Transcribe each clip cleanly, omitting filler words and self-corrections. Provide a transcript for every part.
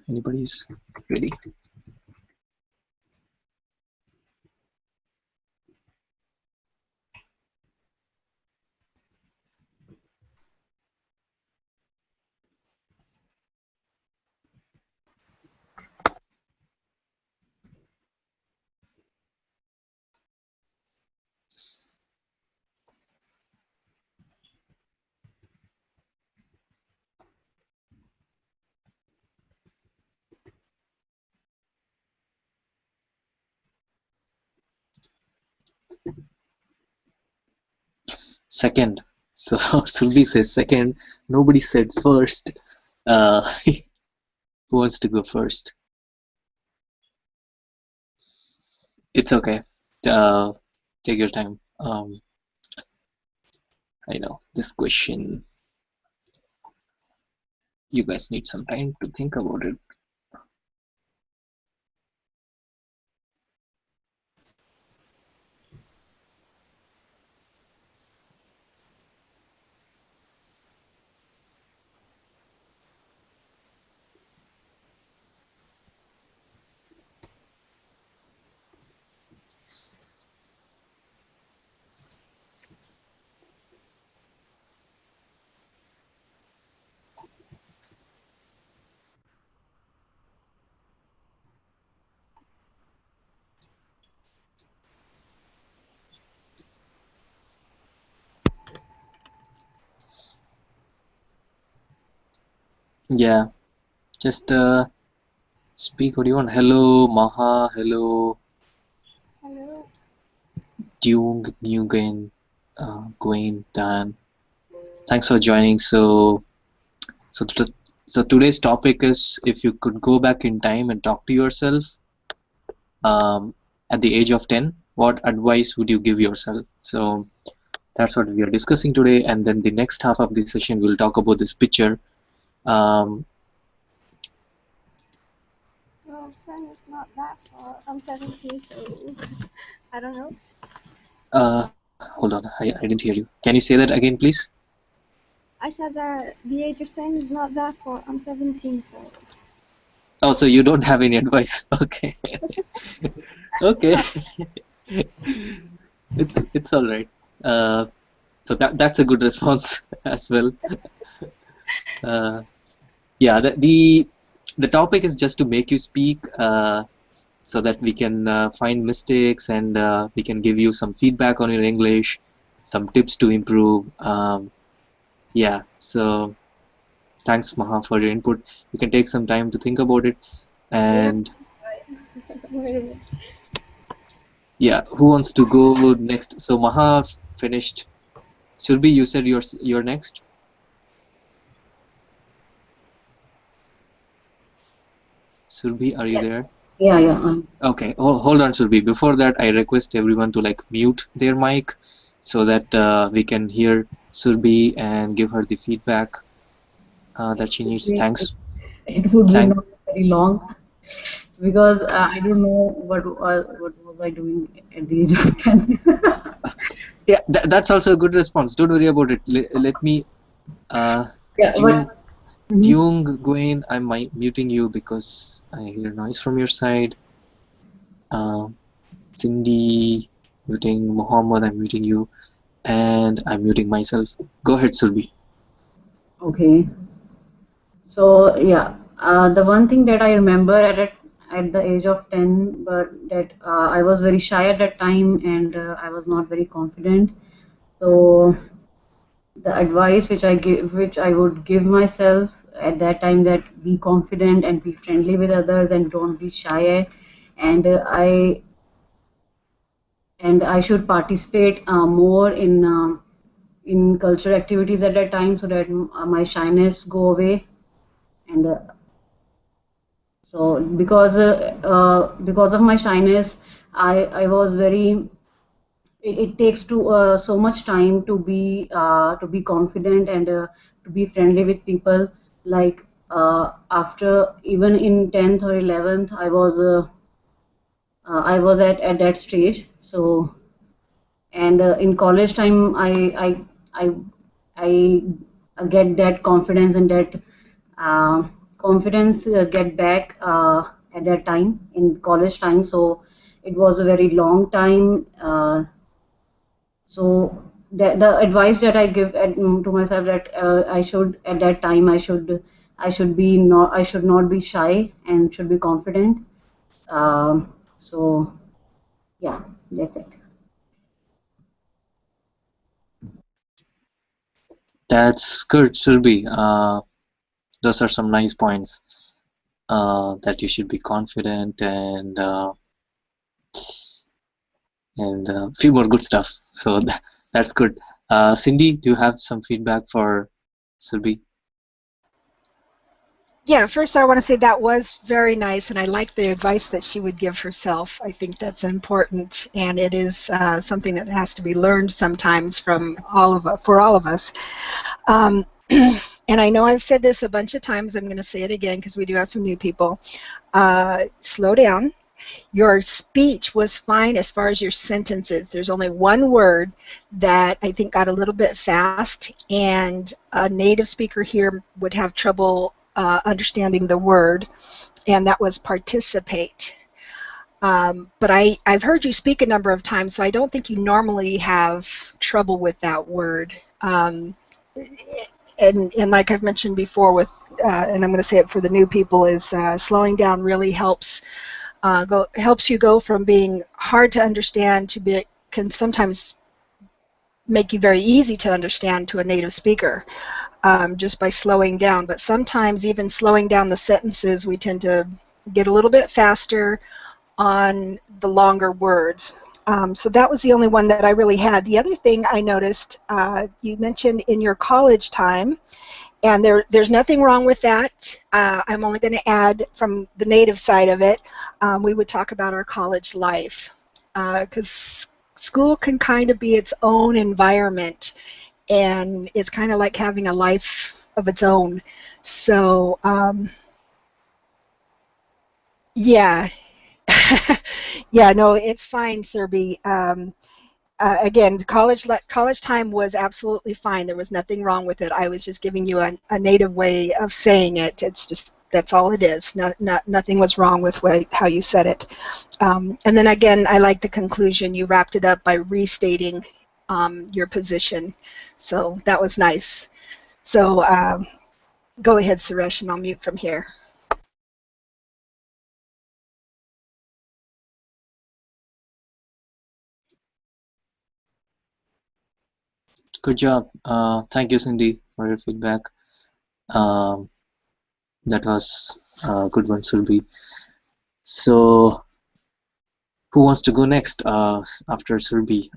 anybody's ready. Second. So Sulbi says second. Nobody said first. Who wants to go first? It's okay. Take your time. I know this question. You guys need some time to think about it. Yeah, just speak what you want. Hello, Maha. Hello, Hello. Dung, Nguyen, Gwen, Dan. Thanks for joining. So today's topic is if you could go back in time and talk to yourself at the age of 10, what advice would you give yourself? So that's what we are discussing today. And then the next half of the session, we'll talk about this picture. Well, 10 is not that far. I'm 17, so I don't know. Hold on, I didn't hear you. Can you say that again, please? I said that the age of 10 is not that far. I'm 17, so. Oh, so you don't have any advice. Okay. Okay. It's all right. So that's a good response as well. Yeah, the topic is just to make you speak so that we can find mistakes and we can give you some feedback on your English, some tips to improve. Yeah, so thanks, Maha, for your input. You can take some time to think about it. And Wait a minute. yeah, who wants to go next? So Maha finished. Surbi, you said you're next. Surbi, are you there? Yeah. Okay, hold on, Surbi. Before that, I request everyone to like mute their mic so that we can hear Surbi and give her the feedback that she needs. Thanks. It would be Thank. not very long because I don't know what was I doing at the age of 10. Yeah, that's also a good response. Don't worry about it. Let me. Yeah, Dung, but Gwen, I'm muting you because I hear noise from your side. Sindee, muting Muhammad, I'm muting you, and I'm muting myself. Go ahead, Surbi. okay. So yeah, the one thing that I remember at the age of 10, but that I was very shy at that time and I was not very confident. So the advice which I would give myself at that time, that be confident and be friendly with others and don't be shy, and I should participate more in cultural activities at that time so that my shyness go away. And so because of my shyness, I was very, it takes so much time to be confident and to be friendly with people. Like after even in 10th or 11th, I was at that stage. So and in college time, I get that confidence and that uh, confidence get back at that time in college time. So it was a very long time. So the advice that I give to myself, that I should at that time I should not be shy and should be confident. So yeah, that's it. That's good, Surbi. Those are some nice points. That you should be confident and a few more good stuff. So that's good. Cindy, do you have some feedback for Surbi? Yeah, first I want to say that was very nice, and I like the advice that she would give herself. I think that's important, and it is something that has to be learned sometimes from for all of us. Um, and I know I've said this a bunch of times. I'm going to say it again because we do have some new people. Slow down. Your speech was fine as far as your sentences. There's only one word that I think got a little bit fast, and a native speaker here would have trouble understanding the word, and that was participate. But I've heard you speak a number of times, so I don't think you normally have trouble with that word. And like I've mentioned before, with and I'm going to say it for the new people, is slowing down really helps you go from being hard to understand to can sometimes make you very easy to understand to a native speaker, just by slowing down. But sometimes even slowing down the sentences, we tend to get a little bit faster on the longer words. So that was the only one that I really had. The other thing I noticed, you mentioned in your college time, and there's nothing wrong with that. I'm only going to add from the native side of it, we would talk about our college life, because school can kind of be its own environment, and it's kind of like having a life of its own. So yeah. Yeah, no, it's fine, Serby. Again, college time was absolutely fine. There was nothing wrong with it. I was just giving you a native way of saying it. It's just, that's all it is. Nothing was wrong with how you said it. And then again, I like the conclusion. You wrapped it up by restating your position. So that was nice. So go ahead, Suresh, and I'll mute from here. Good job. Thank you, Cindy, for your feedback. Um, that was a good one, Surbi. So, who wants to go next after Surbi?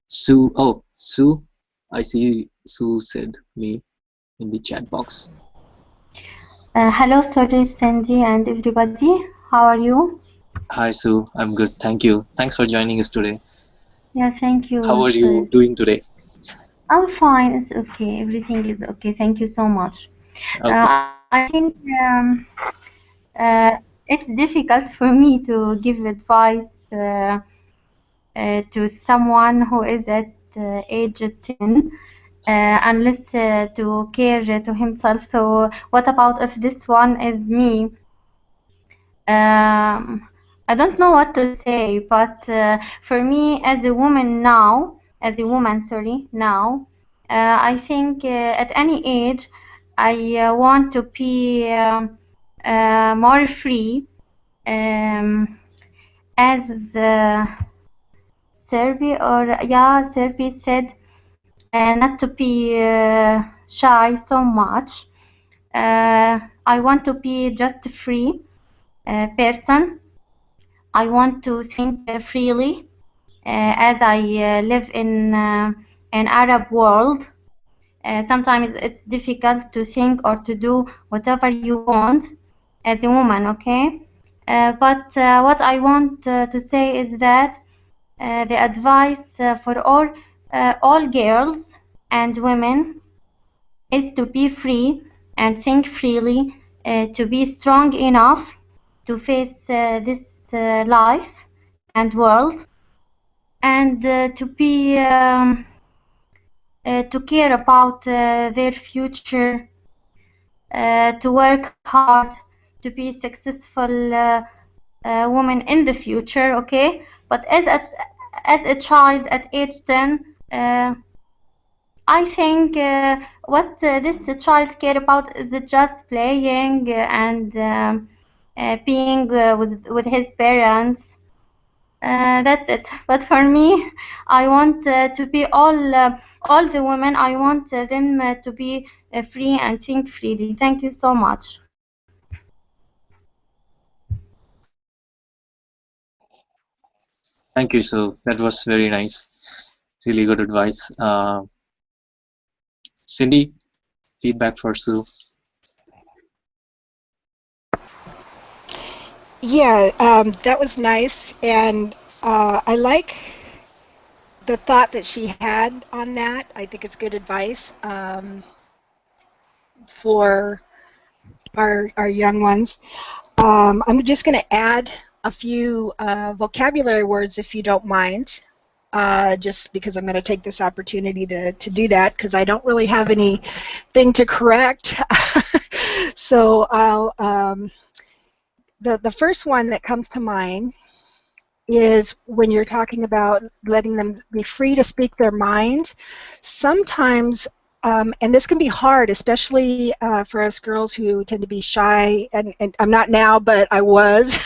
Sue. Oh, Sue. I see Sue said me in the chat box. Hello, sorry, Sindee and everybody. How are you? Hi, Sue. I'm good. Thank you. Thanks for joining us today. Yeah, thank How you. are you doing today? I'm fine. It's okay. Everything is okay. Thank you so much. Okay. I think it's difficult for me to give advice to someone who is at age 10. Unless to care to himself. So what about if this one is me? I don't know what to say, but for me as a woman now, sorry, now, I think at any age, I want to be more free, as Serbi said, not to be shy so much. I want to be just a free person. I want to think freely, as I live in an Arab world. Sometimes it's difficult to think or to do whatever you want as a woman, okay? But what I want to say is that the advice for all girls and women is to be free and think freely, to be strong enough to face this life and world, and to care about their future, to work hard, to be successful woman in the future, okay? But as a child at age 10, I think what this child care about is just playing and being with his parents. That's it. But for me, I want to be all the women. I want them to be free and think freely. Thank you so much. Thank you, Sue. That was very nice. Really good advice. Cindy, feedback for Sue. Yeah, that was nice, and I like the thought that she had on that. I think it's good advice for our young ones. I'm just going to add a few vocabulary words, if you don't mind, just because I'm going to take this opportunity to do that, because I don't really have anything to correct. So the first one that comes to mind is when you're talking about letting them be free to speak their mind. Sometimes, and this can be hard, especially for us girls who tend to be shy, and I'm not now, but I was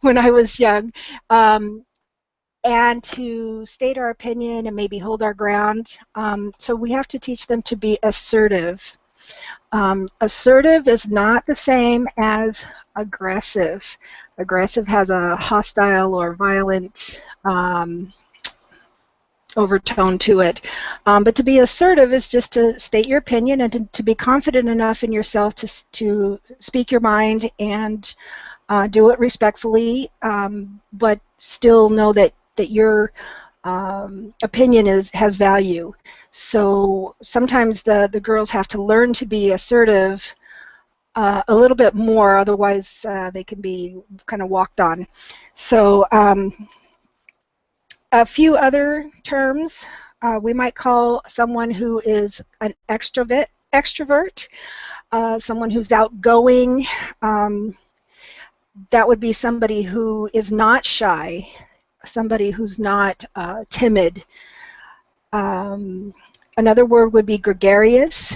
when I was young, and to state our opinion and maybe hold our ground. So we have to teach them to be assertive. Assertive is not the same as aggressive. Aggressive has a hostile or violent overtone to it. But to be assertive is just to state your opinion and to be confident enough in yourself to speak your mind and do it respectfully, but still know that your opinion has value. So sometimes the girls have to learn to be assertive a little bit more, otherwise they can be kind of walked on. So a few other terms, we might call someone who is an extrovert, someone who's outgoing. That would be somebody who is not shy, somebody who's not timid. Another word would be gregarious,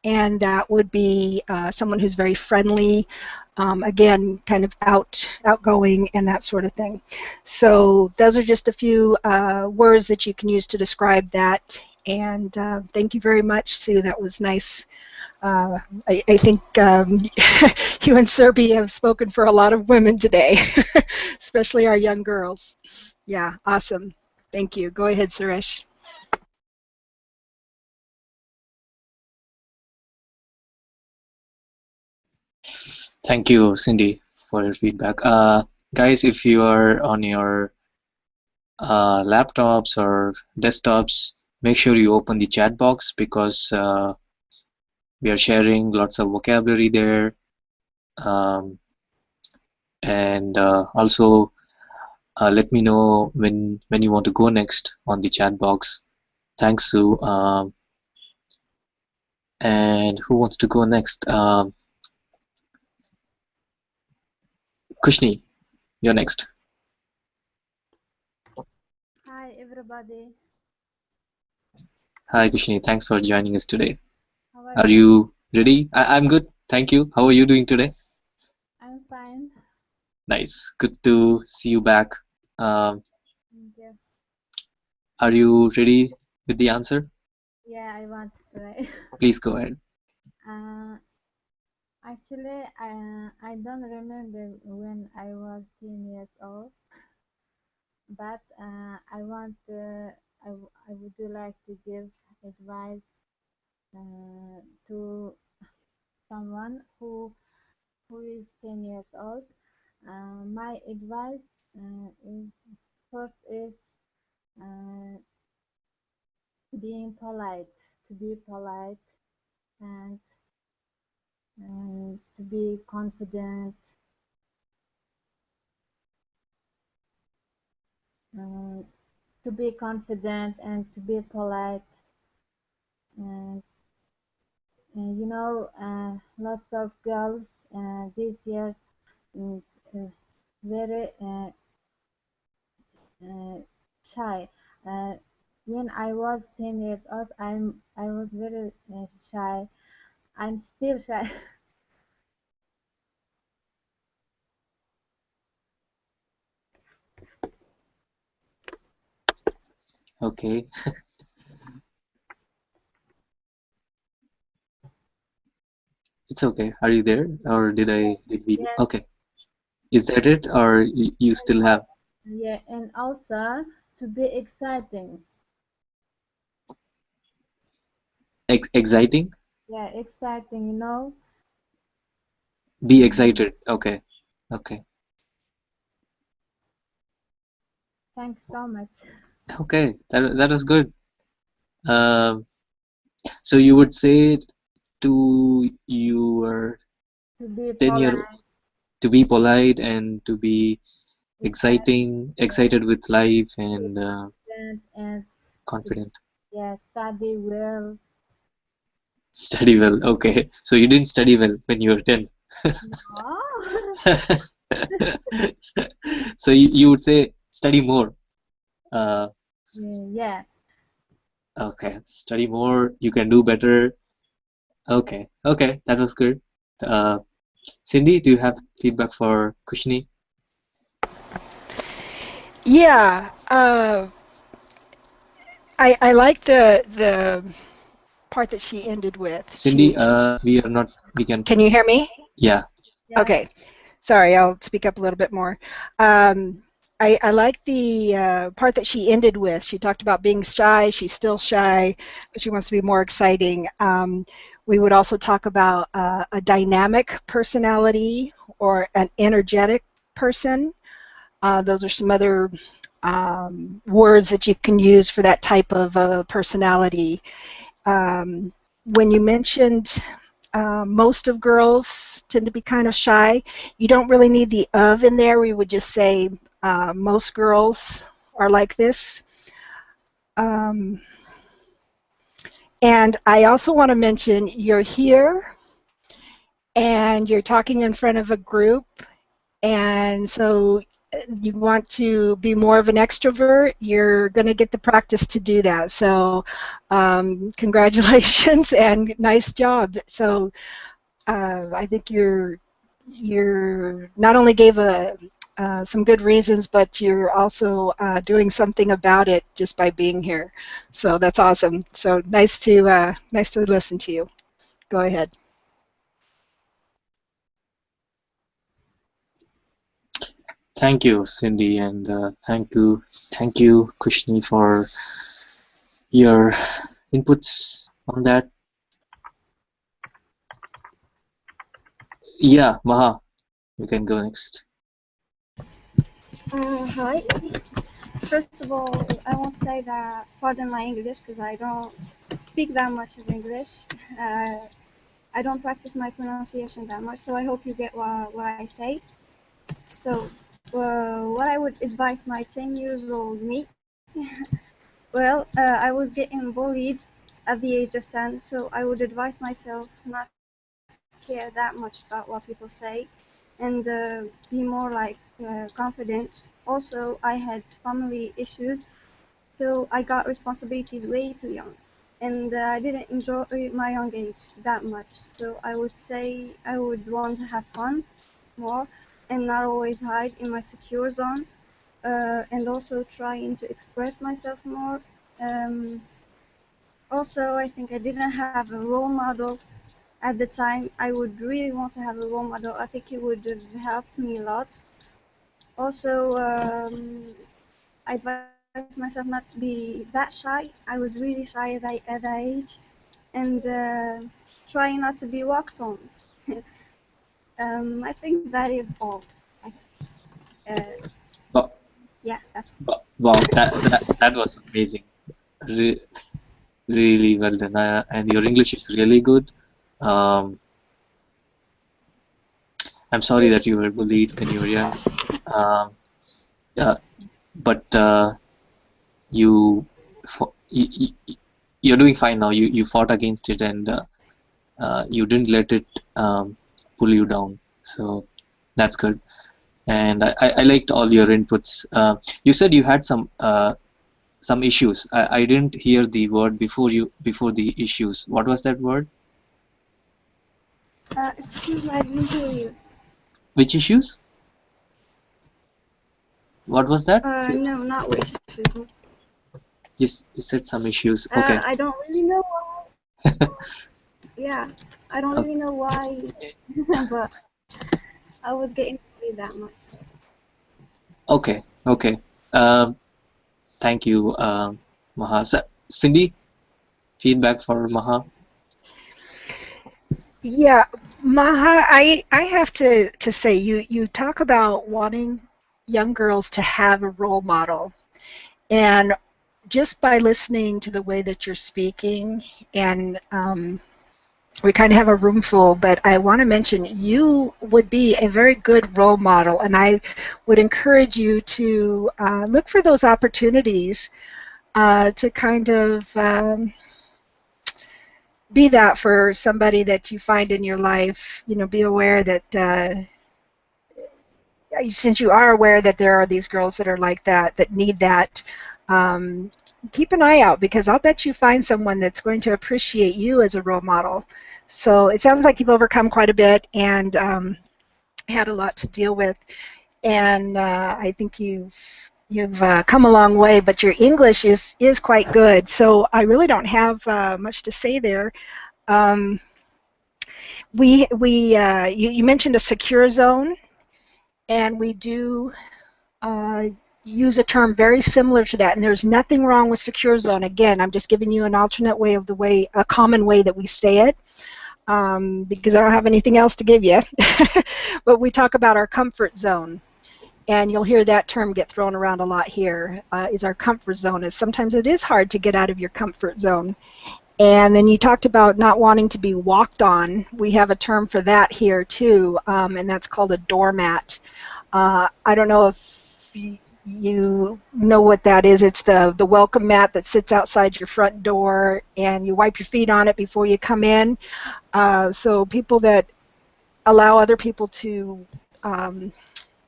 and that would be someone who's very friendly, again, kind of outgoing and that sort of thing. So those are just a few words that you can use to describe that. And thank you very much, Sue. That was nice. I think you and Serbi have spoken for a lot of women today, especially our young girls. Yeah, awesome. Thank you. Go ahead, Suresh. Thank you, Cindy, for your feedback. Guys, if you are on your laptops or desktops, make sure you open the chat box because we are sharing lots of vocabulary there. Um, and also let me know when you want to go next on the chat box. Thanks, Sue. And who wants to go next? Kushni, you're next. Hi, everybody. Hi, Kushni. Thanks for joining us today. How are Are you? you ready? I'm good. Thank you. How are you doing today? I'm fine. Nice. Good to see you back. Um, Thank you. are you ready with the answer? Yeah, I want to try. Please go ahead. uh, Actually, I don't remember when I was 10 years old, but I would like to give advice to someone who is 10 years old. My advice is first is uh, being polite, to be polite and to be confident, uh, to be confident and to be polite, and lots of girls these years mm, uh, very uh, shy. Uh, when I was 10 years old, I was very shy. I'm still shy. Okay. It's okay. Are you there? Or did we? Yes, Okay. Is that it? Or you and still have yeah, and also to be exciting. exciting? Yeah, exciting. Be Mm, excited. Okay. Okay. thanks so much. Okay. That was good. Um, so you would say to your To be 10-year polite, to be polite and to be excited, excited with life be and confident, and confident. yeah, study well. Study well. Okay. So you didn't study well when you were 10. Oh, So you would say study more. Uh, yeah. okay. Study more. You can do better. Okay. Okay. That was good. Uh, Cindy, do you have feedback for Kushni? Yeah, I like the part that she ended with. Cindy, we are not, we can, Can you hear me? yeah. Yes. Okay. Sorry, I'll speak up a little bit more. Um, I like the part that she ended with. She talked about being shy. She's still shy, but she wants to be more exciting. We would also talk about a dynamic personality or an energetic person. Those are some other words that you can use for that type of personality. When you mentioned most of girls tend to be kind of shy, you don't really need the of in there. We would just say most girls are like this. Um, and I also want to mention you're here and you're talking in front of a group, and so you want to be more of an extrovert, you're going to get the practice to do that. So congratulations and nice job. So I think you're not only gave some good reasons, but you're also doing something about it just by being here. So that's awesome. So nice to listen to you. Go ahead. Thank you, Cindy, and thank you, Kushni, for your inputs on that. Yeah, Maha, you can go next. Hi. First of all, I won't say that, pardon my English, because I don't speak that much of English. Uh, I don't practice my pronunciation that much, so I hope you get what I say. So, what I would advise my 10 years old me, well, I was getting bullied at the age of 10, so I would advise myself not to care that much about what people say and be more like confident. Also, I had family issues, so I got responsibilities way too young. And I didn't enjoy my young age that much. So I would say I would want to have fun more and not always hide in my secure zone. And also trying to express myself more. Um, Also, I think I didn't have a role model at the time. I would really want to have a role model. I think it would have helped me a lot. Also, I advise myself not to be that shy. I was really shy at that age, and trying not to be walked on. I think that is all. Uh, Wow, yeah, that's wow, that was amazing. Re Really well done. And your English is really good. Um, I'm sorry that you were bullied when you were young. Um, uh, but you, fo- you you're doing fine now. You fought against it, and you didn't let it pull you down. So that's good. And I liked all your inputs. You said you had some issues. I didn't hear the word before the issues. What was that word? Excuse me, I didn't hear you. Which issues? What was that? No, not which issues. Yes, you said some issues. Okay. I don't really know why. Yeah, I don't really know why, but I was getting worried that much. So. Okay. Okay. Thank you, Maha. Sindee, feedback for Maha. Yeah, Maha, I have to say you talk about wanting young girls to have a role model, and just by listening to the way that you're speaking, and we kind of have a room full, but I want to mention you would be a very good role model, and I would encourage you to look for those opportunities to kind of be that for somebody that you find in your life. You know, be aware that since you are aware that there are these girls that are like that need that, keep an eye out, because I'll bet you find someone that's going to appreciate you as a role model. So it sounds like you've overcome quite a bit and had a lot to deal with, and I think you've come a long way, but your English is quite good. So I really don't have much to say there. You mentioned a secure zone, and we do use a term very similar to that, and there's nothing wrong with secure zone. Again, I'm just giving you an alternate way of a common way that we say it, because I don't have anything else to give you. But we talk about our comfort zone, and you'll hear that term get thrown around a lot here, is our comfort zone. Is sometimes it is hard to get out of your comfort zone. And then you talked about not wanting to be walked on. We have a term for that here too, and that's called a doormat. I don't know if you know what that is. It's the welcome mat that sits outside your front door, and you wipe your feet on it before you come in. So people that allow other people to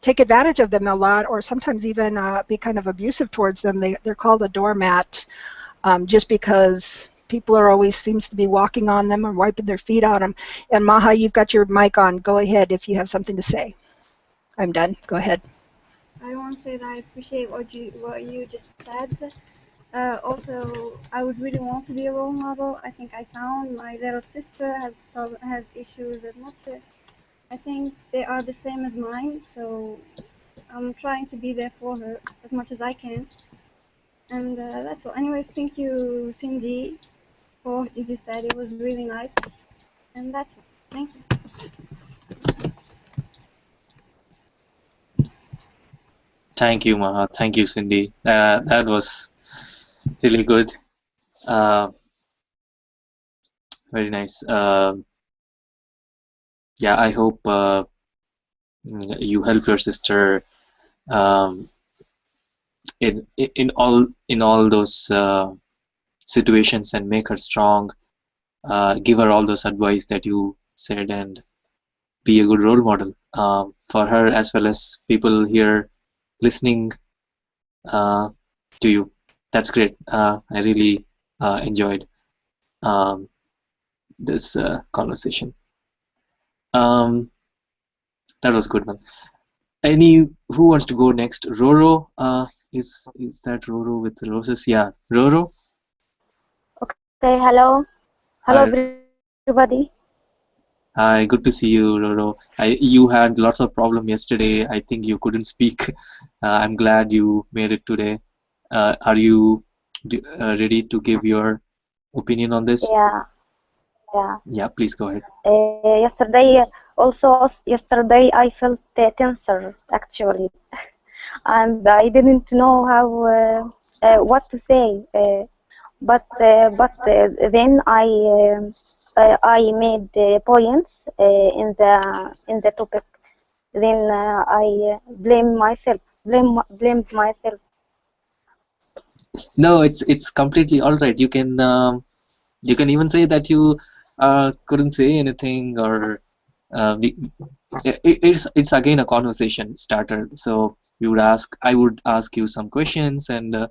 take advantage of them a lot, or sometimes even be kind of abusive towards them, they're called a doormat, just because people are always seems to be walking on them or wiping their feet on them. And Maha, you've got your mic on. Go ahead if you have something to say. I'm done. Go ahead. I want to say that I appreciate what you just said. Also, I would really want to be a role model. I think I found my little sister has issues as much. I think they are the same as mine, so I'm trying to be there for her as much as I can. And that's all. Anyways, thank you, Sindee, for what you just said. It was really nice. And that's it. Thank you. Thank you, Maha. Thank you, Sindee. That was really good. Very nice. Yeah, I hope you help your sister um, in all those situations and make her strong. Give her all those advice that you said and be a good role model for her as well as people here listening to you. That's great. I really enjoyed um, this conversation. That was a good one. Who wants to go next? Roro, is that Roro with roses? Yeah, Roro. Okay, hello. Hello, Hi, everybody. hi. Good to see you, Roro. You had lots of problem yesterday. I think you couldn't speak. I'm glad you made it today. Are you ready to give your opinion on this? Yeah, yeah. Yeah, please go ahead. Yesterday I felt tenser actually, and I didn't know how what to say. But then I made points in the topic. Then I blamed myself. No, it's completely all right. You can even say that you couldn't say anything, or we, it's again a conversation starter. So I would ask you some questions, and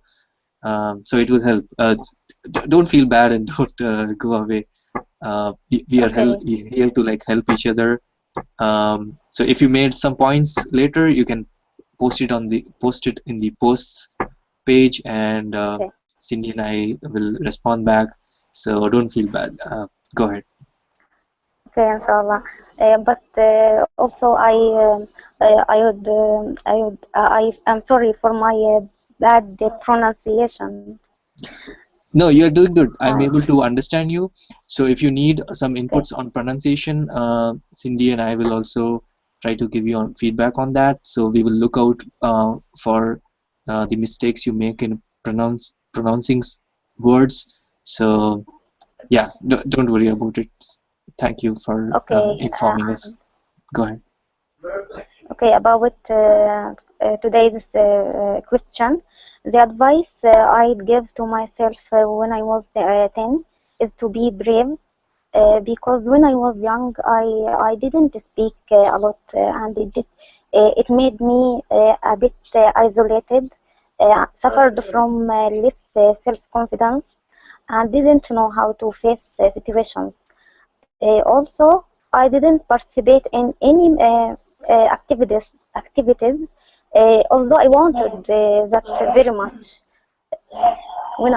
so it will help. Don't feel bad and don't go away. We are Okay. here to like help each other. So if you made some points later, you can post it in the posts page, and Okay. Cindy and I will respond back. So don't feel bad. Go ahead. Okay, inshallah. But also, I'm sorry for my bad pronunciation. No, you're doing good. I'm Uh, able to understand you. So if you need some okay. inputs on pronunciation, Cindy and I will also try to give you feedback on that. So we will look out for the mistakes you make in pronouncing words. So yeah, don't worry about it. Thank you for Okay. informing us. Go ahead. Okay. About today's question, the advice I'd give to myself when I was 10 is to be brave. Because when I was young, I didn't speak a lot, and it made me a bit isolated, suffered from less self-confidence, and didn't know how to face situations. Also, I didn't participate in any activities, although I wanted that very much. When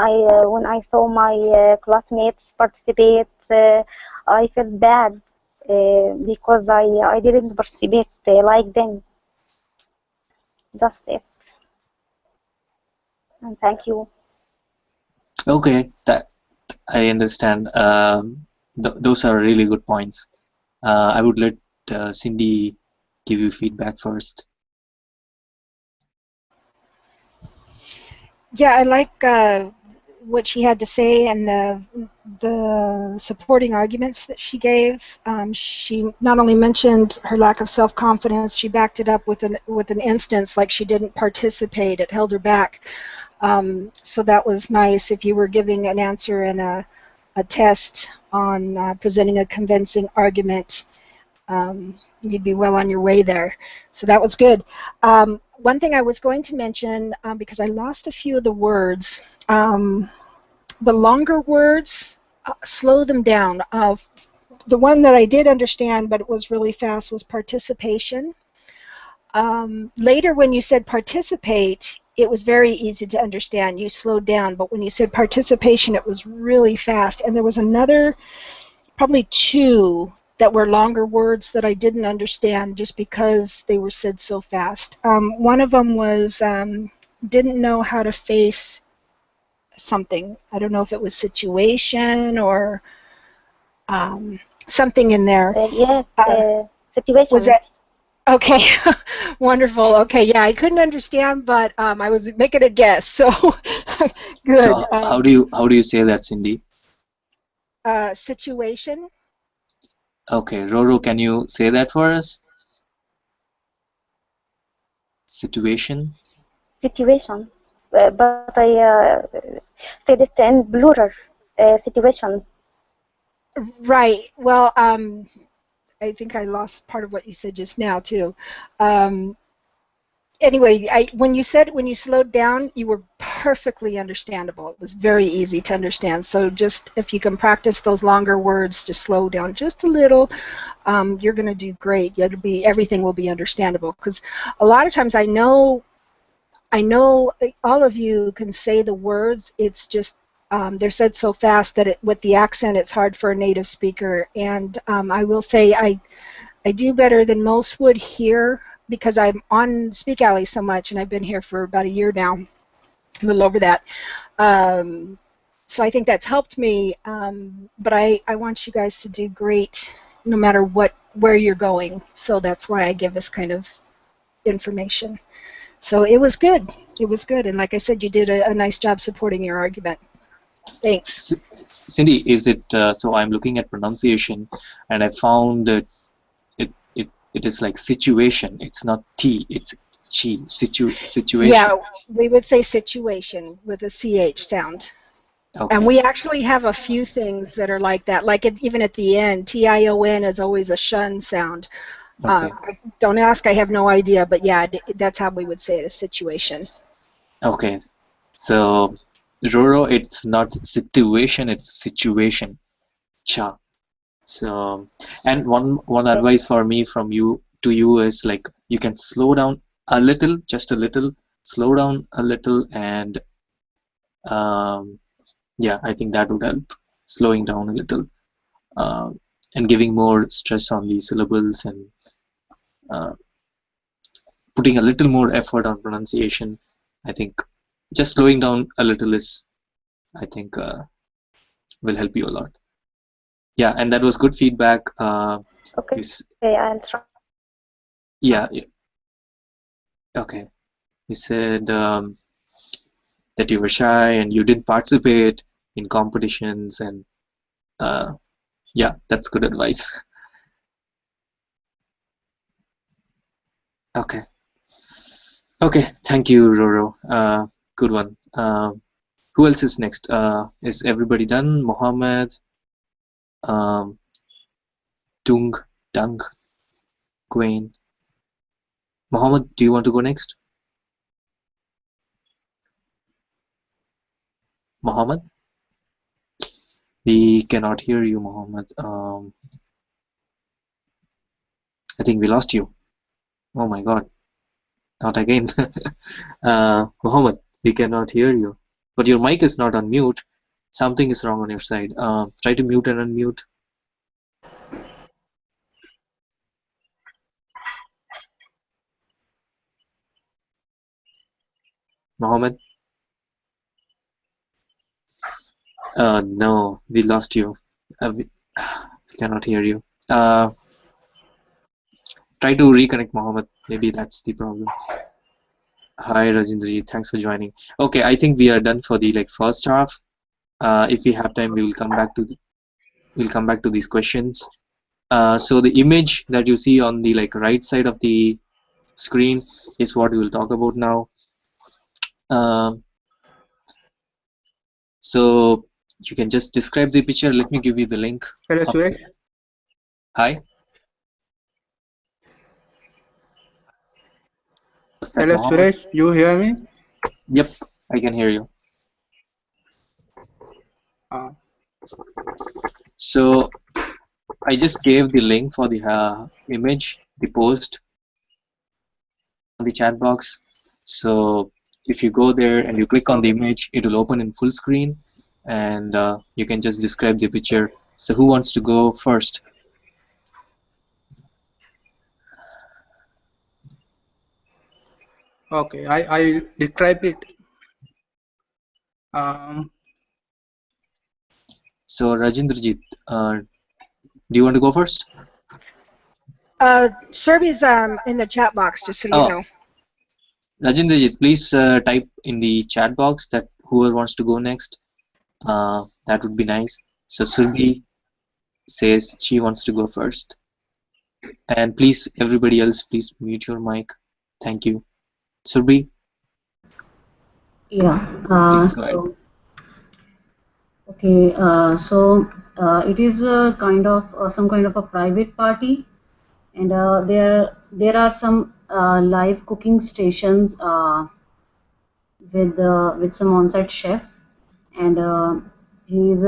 I saw my classmates participate, I felt bad because I didn't participate like them. Just it. And thank you. Okay, that I understand. Those are really good points. I would let Cindy give you feedback first. Yeah, I like what she had to say and the supporting arguments that she gave. She not only mentioned her lack of self-confidence, she backed it up with an instance like she didn't participate. It held her back. So that was nice. If you were giving an answer in a test on presenting a convincing argument, you'd be well on your way there. So that was good. One thing I was going to mention, because I lost a few of the words, the longer words, slow them down. The one that I did understand, but it was really fast, was participation. Later, when you said participate, it was very easy to understand. You slowed down, but when you said participation, it was really fast. And there was another, probably two, that were longer words that I didn't understand just because they were said so fast. One of them was didn't know how to face something. I don't know if it was situation or something in there. Yes, Was situations. that okay? Wonderful. Okay, yeah, I couldn't understand, but I was making a guess. So So good. how do you say that, Cindy? Situation. Okay, Roro, can you say that for us? Situation. Situation. But I said it in plural. Situations. Right. Well, I think I lost part of what you said just now too. Anyway, when you slowed down, you were perfectly understandable. It was very easy to understand. So just if you can practice those longer words, just slow down just a little, you're going to do great. Everything will be understandable. Because a lot of times I know all of you can say the words. It's just they're said so fast that with the accent, it's hard for a native speaker. And I will say I do better than most would here because I'm on Speak Alley so much, and I've been here for about a year now, a little over that. So I think that's helped me. But I want you guys to do great no matter where you're going. So that's why I give this kind of information. So it was good. It was good. And like I said, you did a nice job supporting your argument. Thanks. Cindy, is it so? I'm looking at pronunciation, and I found that it is like situation. It's not T. It's chi. Situation. Yeah, we would say situation with a CH sound. Okay. And we actually have a few things that are like that. Like even at the end, tion is always a shun sound. Okay. Don't ask, I have no idea, but yeah, that's how we would say it, a situation. Okay. So, Roro, it's not situation, it's situation. Cha. So, and one advice for me from you to you is like you can slow down a little, just a little, slow down a little, and yeah, I think that would help. Slowing down a little, and giving more stress on the syllables and uh, putting a little more effort on pronunciation. I think just slowing down a little is, I think, will help you a lot. Yeah, and that was good feedback. Okay, You I'll try. yeah, okay. You said that you were shy and you didn't participate in competitions, and yeah, that's good advice. Okay. Okay, thank you, Roro. Good one. Who else is next? Is everybody done? Mohammed, um, Dung, Dung, Gwen. Mohammed, do you want to go next? Mohammed? We cannot hear you, Mohammed. I think we lost you. Oh my God, not again. Mohammed, we cannot hear you. But your mic is not on mute. Something is wrong on your side. Try to mute and unmute. Mohammed? No, we lost you. We cannot hear you. Try to reconnect, Mohammed. Maybe that's the problem. Hi, Rajendra. Thanks for joining. Okay, I think we are done for the first half. If we have time, we will come back to these questions. So the image that you see on the right side of the screen is what we will talk about now. So you can just describe the picture. Let me give you the link. Hello, Suresh. Hi. Hello, Mohammed? Suresh. You hear me? Yep, I can hear you. So I just gave the link for the image, the post on the chat box. So if you go there and you click on the image, it will open in full screen, and you can just describe the picture. So who wants to go first? Okay, I describe it. So Rajendrajit, do you want to go first? Serbi's in the chat box, just so you know. Rajendrajit, please type in the chat box that whoever wants to go next. That would be nice. So Surbi says she wants to go first. And please, everybody else, please mute your mic. Thank you. Surbi, Yeah. please go ahead. Okay. It is a kind of some kind of a private party, and there are some live cooking stations with some on-site chef, and he is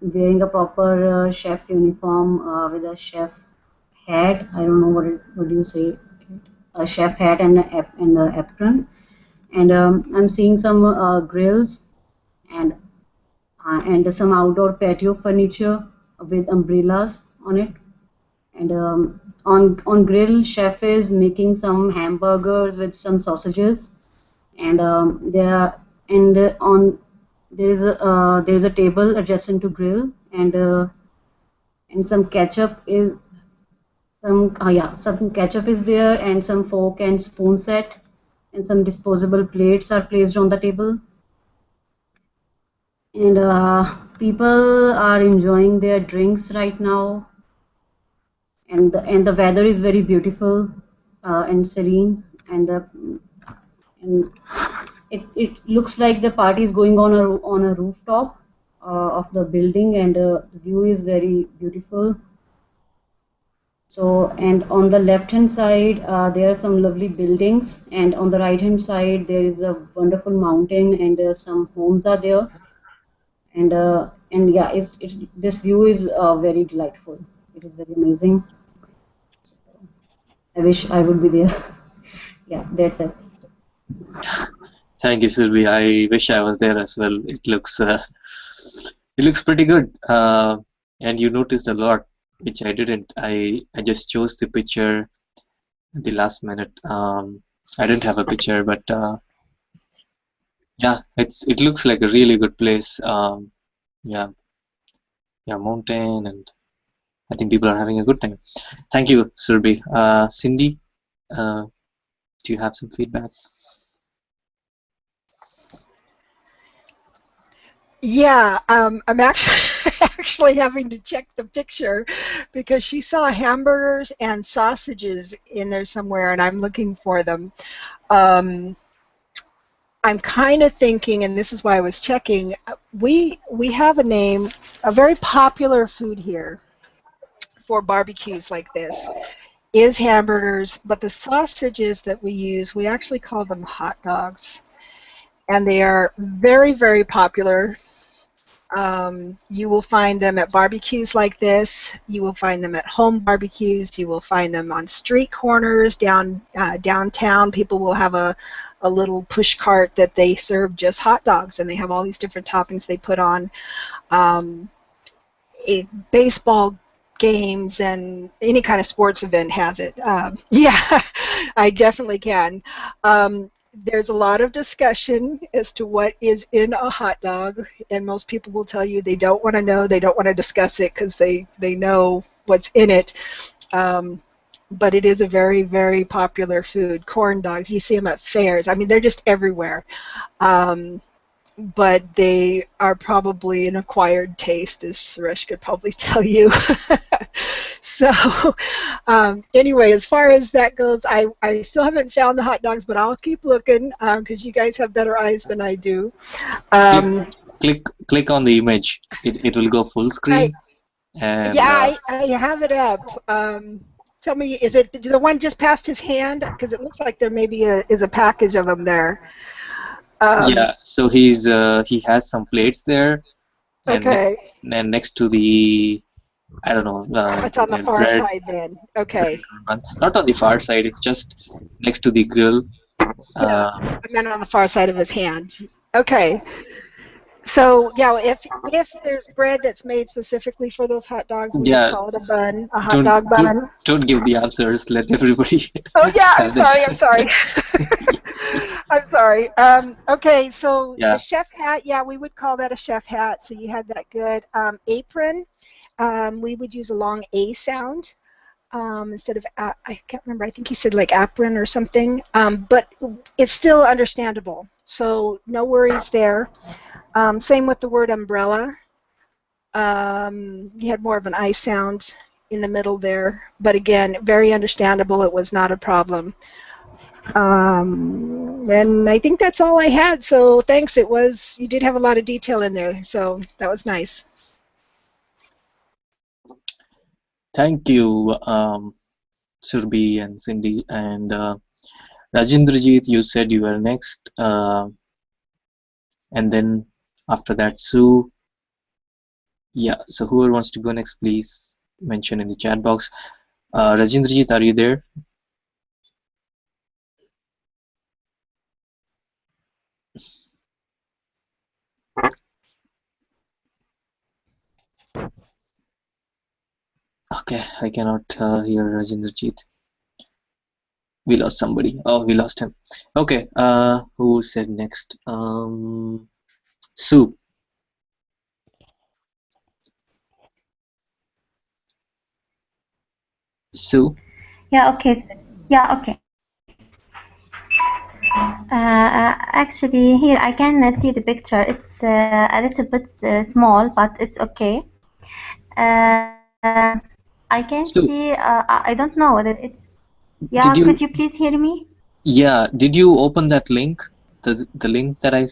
wearing a proper chef uniform with a chef hat. I don't know what do you say, a chef hat and a apron. And I'm seeing some grills and some outdoor patio furniture with umbrellas on it. And on grill, chef is making some hamburgers with some sausages, and on there is a table adjacent to grill, and some ketchup is some ketchup is there, and some fork and spoon set, and some disposable plates are placed on the table, and people are enjoying their drinks right now, and the weather is very beautiful and serene, and it looks like the party is going on a rooftop, of the building, and the view is very beautiful. So, and on the left hand side, there are some lovely buildings, and on the right hand side, there is a wonderful mountain, and some homes are there. And yeah, this view is very delightful. It is very amazing. I wish I would be there. Yeah, that's it. Thank you, Sylvie. I wish I was there as well. It looks pretty good. And you noticed a lot, which I didn't. I just chose the picture at the last minute. I didn't have a picture, but yeah, it looks like a really good place. Yeah, yeah, mountain, and I think people are having a good time. Thank you, Surbi. Cindy, do you have some feedback? Yeah, I'm actually actually having to check the picture because she saw hamburgers and sausages in there somewhere, and I'm looking for them. Um, I'm kind of thinking, and this is why I was checking. We have a name, a very popular food here for barbecues like this is hamburgers, but the sausages that we use, we actually call them hot dogs, and they are very, very popular. You will find them at barbecues like this. You will find them at home barbecues. You will find them on street corners downtown. People will have a little push cart that they serve just hot dogs, and they have all these different toppings they put on. Baseball games and any kind of sports event has it. Yeah, I definitely can. There's a lot of discussion as to what is in a hot dog, and most people will tell you they don't want to know, they don't want to discuss it because they know what's in it. But it is a very, very popular food. Corn dogs, you see them at fairs. I mean, they're just everywhere. But they are probably an acquired taste, as Suresh could probably tell you. So anyway, as far as that goes, I still haven't found the hot dogs, but I'll keep looking because you guys have better eyes than I do. Click on the image. It will go full screen. Yeah, I have it up. Tell me, is it the one just past his hand? Because it looks like there maybe is a package of them there. Yeah, so he has some plates there, and okay. and next to the, I don't know. It's on the far bread, side then. Okay. not on the far side. It's just next to the grill. Yeah, I meant on the far side of his hand. Okay. So yeah, if there's bread that's made specifically for those hot dogs, we just call it a bun, a hot dog bun. Don't give the answers. Let everybody. Oh yeah, I'm sorry. I'm sorry. Okay, so the chef hat, yeah, we would call that a chef hat. So you had that good. Apron, we would use a long A sound instead of I can't remember. I think he said like apron or something. But it's still understandable. So no worries there. Same with the word umbrella. You had more of an I sound in the middle there, but again, very understandable. It was not a problem. And I think that's all I had. So thanks. You did have a lot of detail in there, so that was nice. Thank you, Surbi and Cindy, and Rajendrajit. You said you were next, and then after that, Sue. Yeah, so whoever wants to go next, please mention in the chat box. Rajendrajit, are you there? Okay, I cannot hear Rajendrajit. We lost somebody. Oh, we lost him. Okay, who said next? Sue. Sue? Yeah, okay. Actually, here I can see the picture. It's a little bit small, but it's okay. I can see. I don't know whether it's. Yeah, could you please hear me? Yeah. Did you open that link? The link that I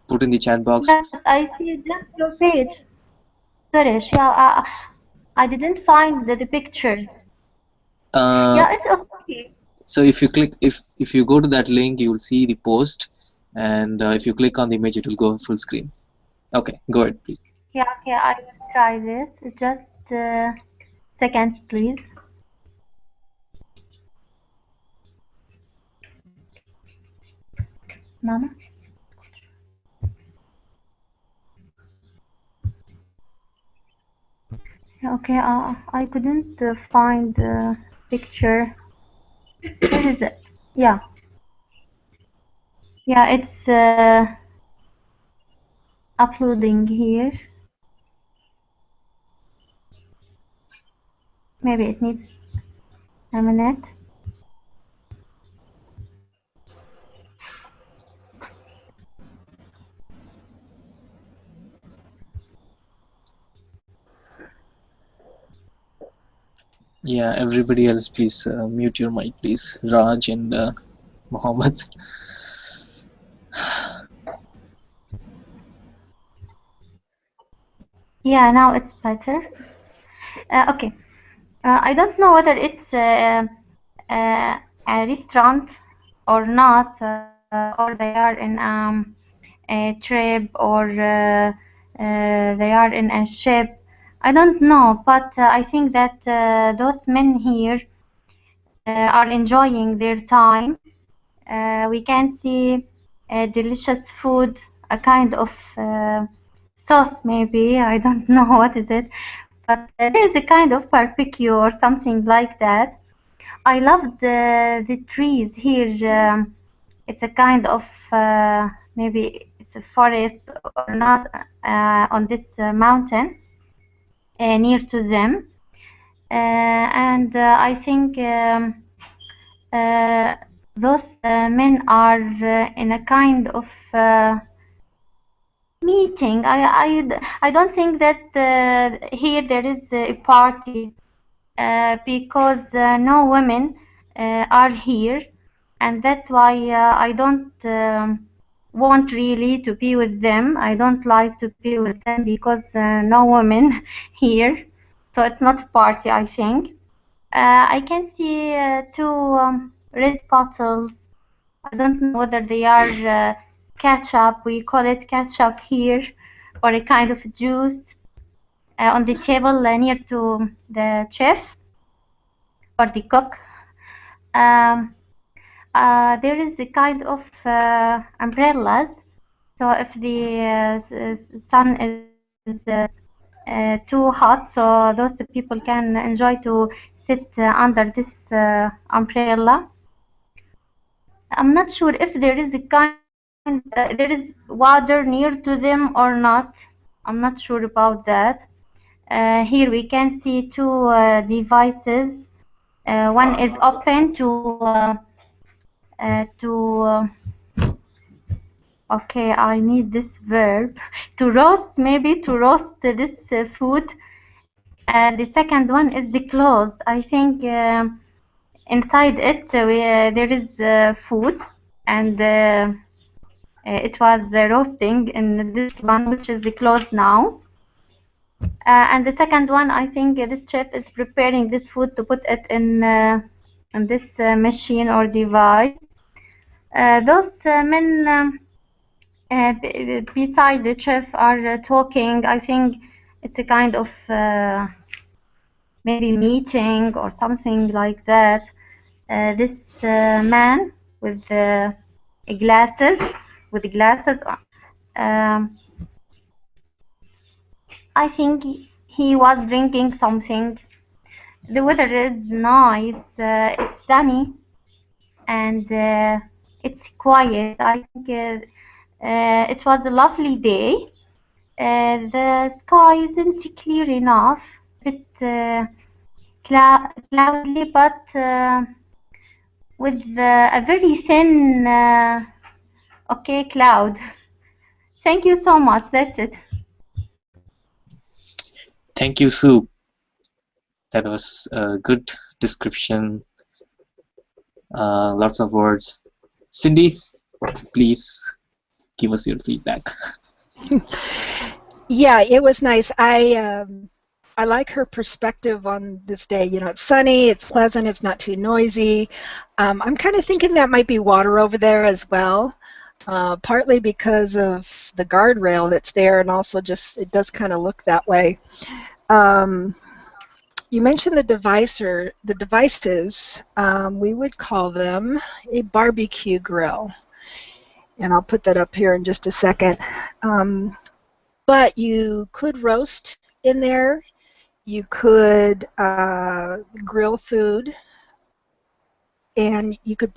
put in the chat box. Yeah, but I see just your page. Suresh, yeah, I didn't find the pictures. Uh, Yeah, it's okay. so if you click, if you go to that link, you will see the post, and if you click on the image, it will go full screen. Okay, go ahead, please. Yeah, okay, I will try this. Just seconds, please. Mama? Yeah, okay, I couldn't find the picture. Where is it? Yeah, yeah, it's uploading here. Maybe it needs a minute. Yeah, everybody else, please mute your mic, please. Raj and Mohammed. Yeah, now it's better. Okay. I don't know whether it's a restaurant or not, or they are in a trip, or they are in a ship. I don't know, but I think that those men here are enjoying their time. We can see delicious food, a kind of sauce maybe, I don't know what is it, but there is a kind of barbecue or something like that. I love the trees here. It's a kind of maybe it's a forest or not on this mountain near to them, and I think uh, those men are in a kind of meeting. I don't think that here there is a party because no women are here, and that's why I don't want really to be with them. I don't like to be with them because no women here, so it's not a party, I think. I can see two red bottles. I don't know whether they are ketchup. We call it ketchup here, or a kind of juice on the table near to the chef or the cook. Um, there is a kind of umbrellas. So if the sun is too hot, so those people can enjoy to sit under this umbrella. I'm not sure if there is a kind, there is water near to them or not. I'm not sure about that. Here we can see two devices. One is open to okay, I need this verb to roast, maybe to roast this food. The second one is the closed. I think inside it there is food, and it was roasting in this one, which is closed now. And the second one, I think this chef is preparing this food to put it in this machine or device. Those men beside the chef are talking. I think it's a kind of maybe meeting or something like that. This man with glasses, um, I think he was drinking something. The weather is nice. It's sunny and it's quiet. I think it was a lovely day. The sky isn't clear enough, a bit cloudy, but with a very thin, okay, cloud. Thank you so much. That's it. Thank you, Sue. That was a good description. Lots of words. Cindy, please. give us your feedback. Yeah, it was nice. I like her perspective on this day. You know, it's sunny, it's pleasant, it's not too noisy. I'm kind of thinking that might be water over there as well, partly because of the guardrail that's there, and also just it does kind of look that way. Um, you mentioned the the devices. We would call them a barbecue grill, and I'll put that up here in just a second. But you could roast in there. You could grill food, and you could.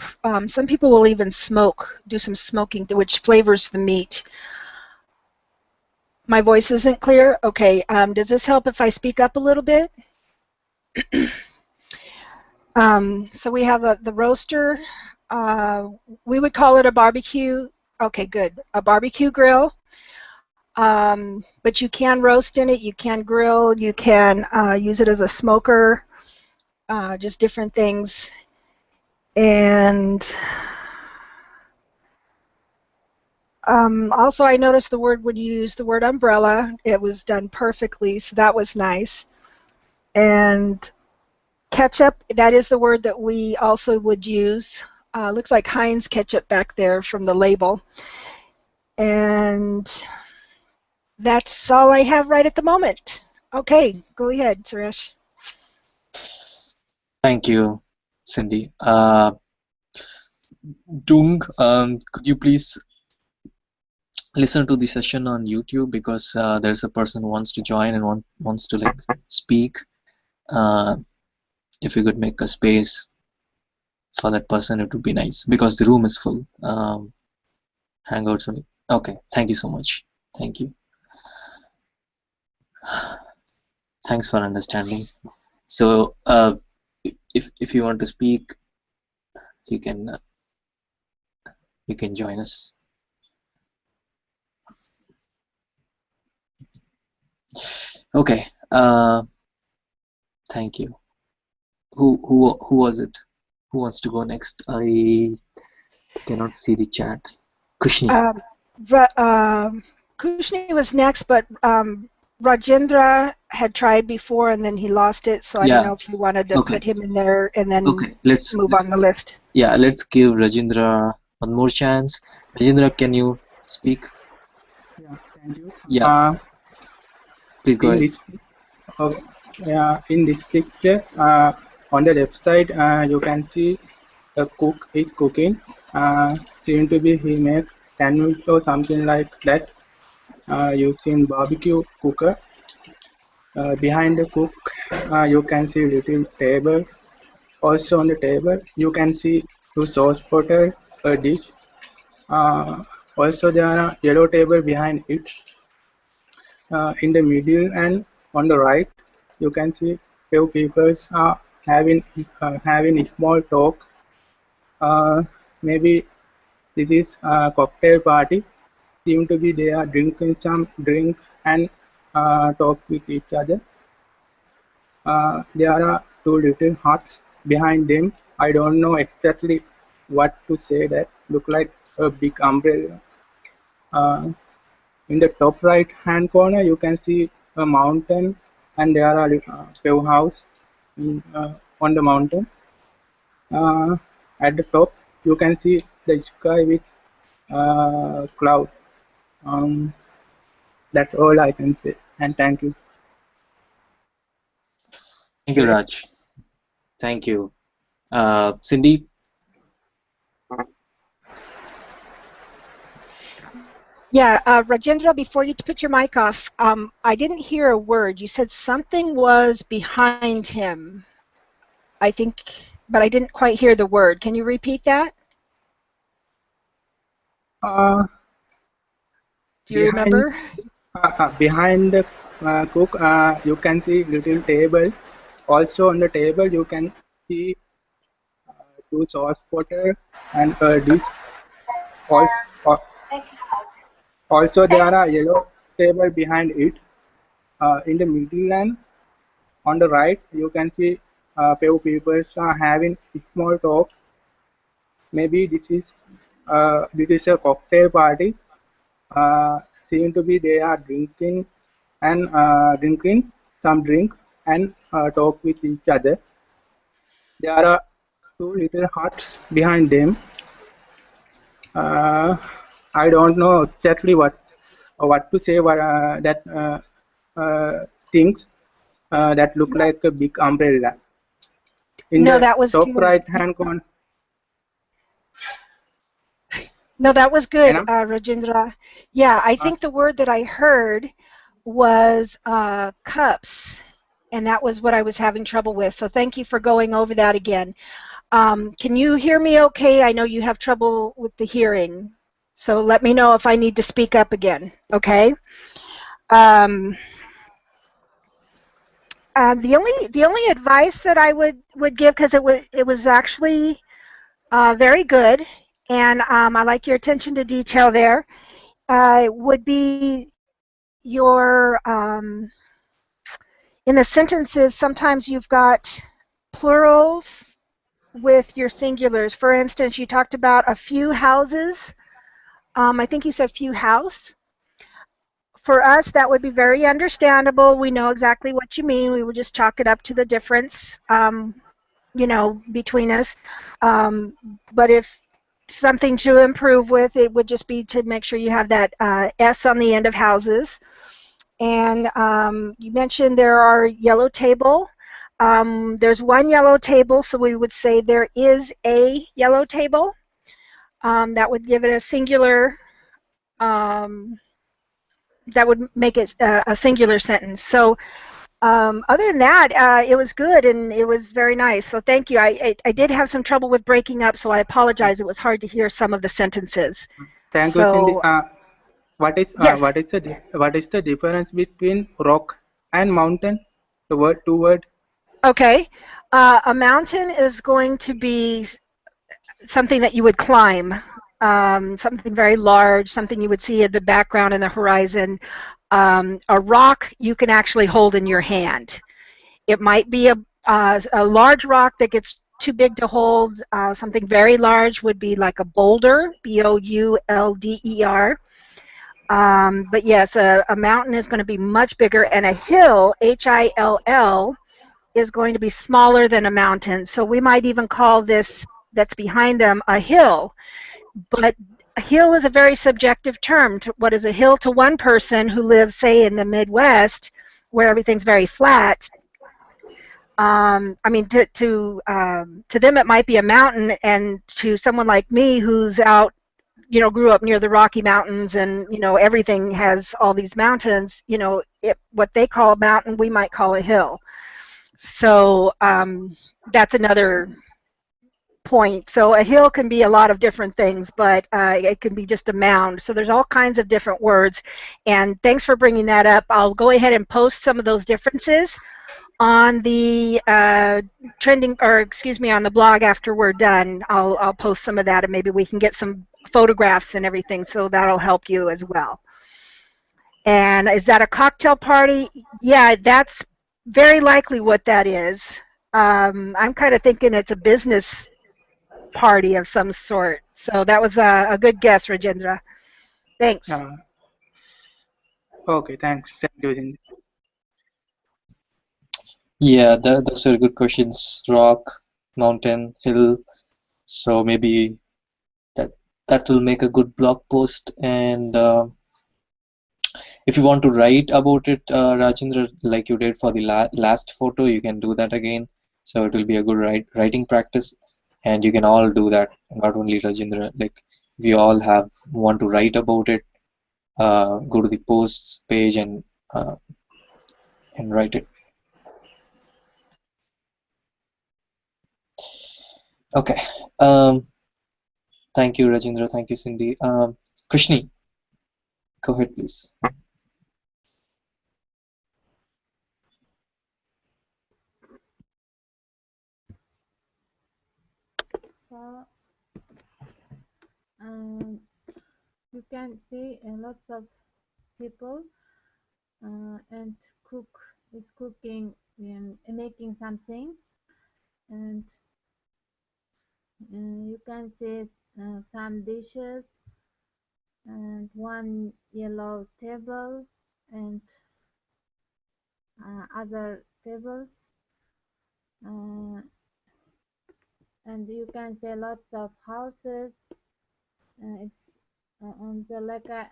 Some people will even do some smoking, which flavors the meat. My voice isn't clear. Okay. Does this help if I speak up a little bit? So we have the roaster. We would call it a barbecue. Okay, good. A barbecue grill. But you can roast in it. You can grill. You can use it as a smoker. Just different things. And also, I noticed the word when you used the word umbrella, it was done perfectly, so that was nice. And ketchup, that is the word that we also would use. Looks like Heinz ketchup back there from the label. And that's all I have right at the moment. Okay, go ahead, Suresh. Thank you, Cindy. Dung, could you please listen to the session on YouTube, because there's a person who wants to join and wants to like speak. If you could make a space for that person, it would be nice, because the room is full. Hangouts only. Okay, thank you so much. Thank you. Thanks for understanding. So if you want to speak, you can join us. Okay. Thank you. Who was it? Who wants to go next? I cannot see the chat. Kushni. Kushni was next, but Rajendra had tried before and then he lost it, so I don't know if you wanted to put him in there and then move on the list. Yeah, let's give Rajendra one more chance. Rajendra, can you speak? Yeah, thank you. Yeah. Please go ahead. In this picture, on the left side, you can see a cook is cooking. Seem to be he make sandwich or something like that, using barbecue cooker. Behind the cook, you can see little table. Also on the table, you can see two sauce bottles, a dish. Also there are yellow table behind it. In the middle and on the right, you can see few people are having a small talk. Maybe this is a cocktail party. Seem to be they are drinking some drink and talk with each other. There are two little huts behind them. I don't know exactly what to say. That look like a big umbrella. In the top right hand corner, you can see a mountain, and there are few houses on the mountain. At the top, you can see the sky with cloud. That's all I can say, and thank you. Thank you, Raj. Thank you. Sindee? Yeah, Rajendra, before you put your mic off, I didn't hear a word. You said something was behind him, I think, but I didn't quite hear the word. Can you repeat that? Do you remember? Behind the cook, you can see little table. Also on the table, you can see two sauce water and a dish. Also, there are yellow table behind it. In the middle and on the right, you can see few people are having small talk. Maybe this is a cocktail party. seem to be they are drinking and drinking some drink and talk with each other. There are two little huts behind them. Uh, I don't know exactly what to say. That things that look like a big umbrella. In No, the that was top good. right hand corner, No, that was good, Enam, Rajendra. Yeah, I uh, think the word that I heard was cups, and that was what I was having trouble with. So thank you for going over that again. Can you hear me okay? I know you have trouble with the hearing. So let me know if I need to speak up again, okay? Um, the only advice that I would give, because it was actually very good, and I like your attention to detail there, would be your in the sentences. Sometimes you've got plurals with your singulars. For instance, you talked about a few houses. I think you said few house. For us, that would be very understandable. We know exactly what you mean. We would just chalk it up to the difference, between us. Um, but if something to improve with, it would just be to make sure you have that S on the end of houses. And you mentioned there are yellow table. There's one yellow table, so we would say there is a yellow table. That would give it a singular. Um, that would make it a singular sentence. So other than that, it was good and it was very nice. So thank you. I did have some trouble with breaking up, so I apologize. It was hard to hear some of the sentences. thank you, Cindy. So yes. What is the difference between rock and mountain? The word two word. Okay. A mountain is going to be something that you would climb, something very large, something you would see in the background in the horizon. A rock you can actually hold in your hand. It might be a large rock that gets too big to hold. Something very large would be like a boulder, Boulder. But yes, a mountain is going to be much bigger, and a hill, Hill, is going to be smaller than a mountain. So we might even call this that's behind them a hill. But a hill is a very subjective term. What is a hill to one person who lives, say, in the Midwest, where everything's very flat? I mean, to them it might be a mountain, and to someone like me who's out, grew up near the Rocky Mountains, and everything has all these mountains. What they call a mountain, we might call a hill. So that's another point. So a hill can be a lot of different things, but it can be just a mound. So there's all kinds of different words. And thanks for bringing that up. I'll go ahead and post some of those differences on the on the blog after we're done. I'll post some of that, and maybe we can get some photographs and everything, so that'll help you as well. And is that a cocktail party? Yeah, that's very likely what that is. I'm kind of thinking it's a business party of some sort. So that was a good guess, Rajendra. Thanks. Okay, thanks. Thank you, Cindy. Yeah, those are good questions. Rock, mountain, hill. So maybe that will make a good blog post. And if you want to write about it, Rajendra, like you did for the last photo, you can do that again. So it will be a good writing practice, and you can all do that. Not only Rajendra. Like if you all want to write about it, go to the posts page and write it. Okay. Thank you, Rajendra. Thank you, Cindy. Krishni, go ahead, please. So you can see lots of people and cook is cooking and making something, and you can see some dishes and one yellow table and other tables, and you can see lots of houses. It's on the Leka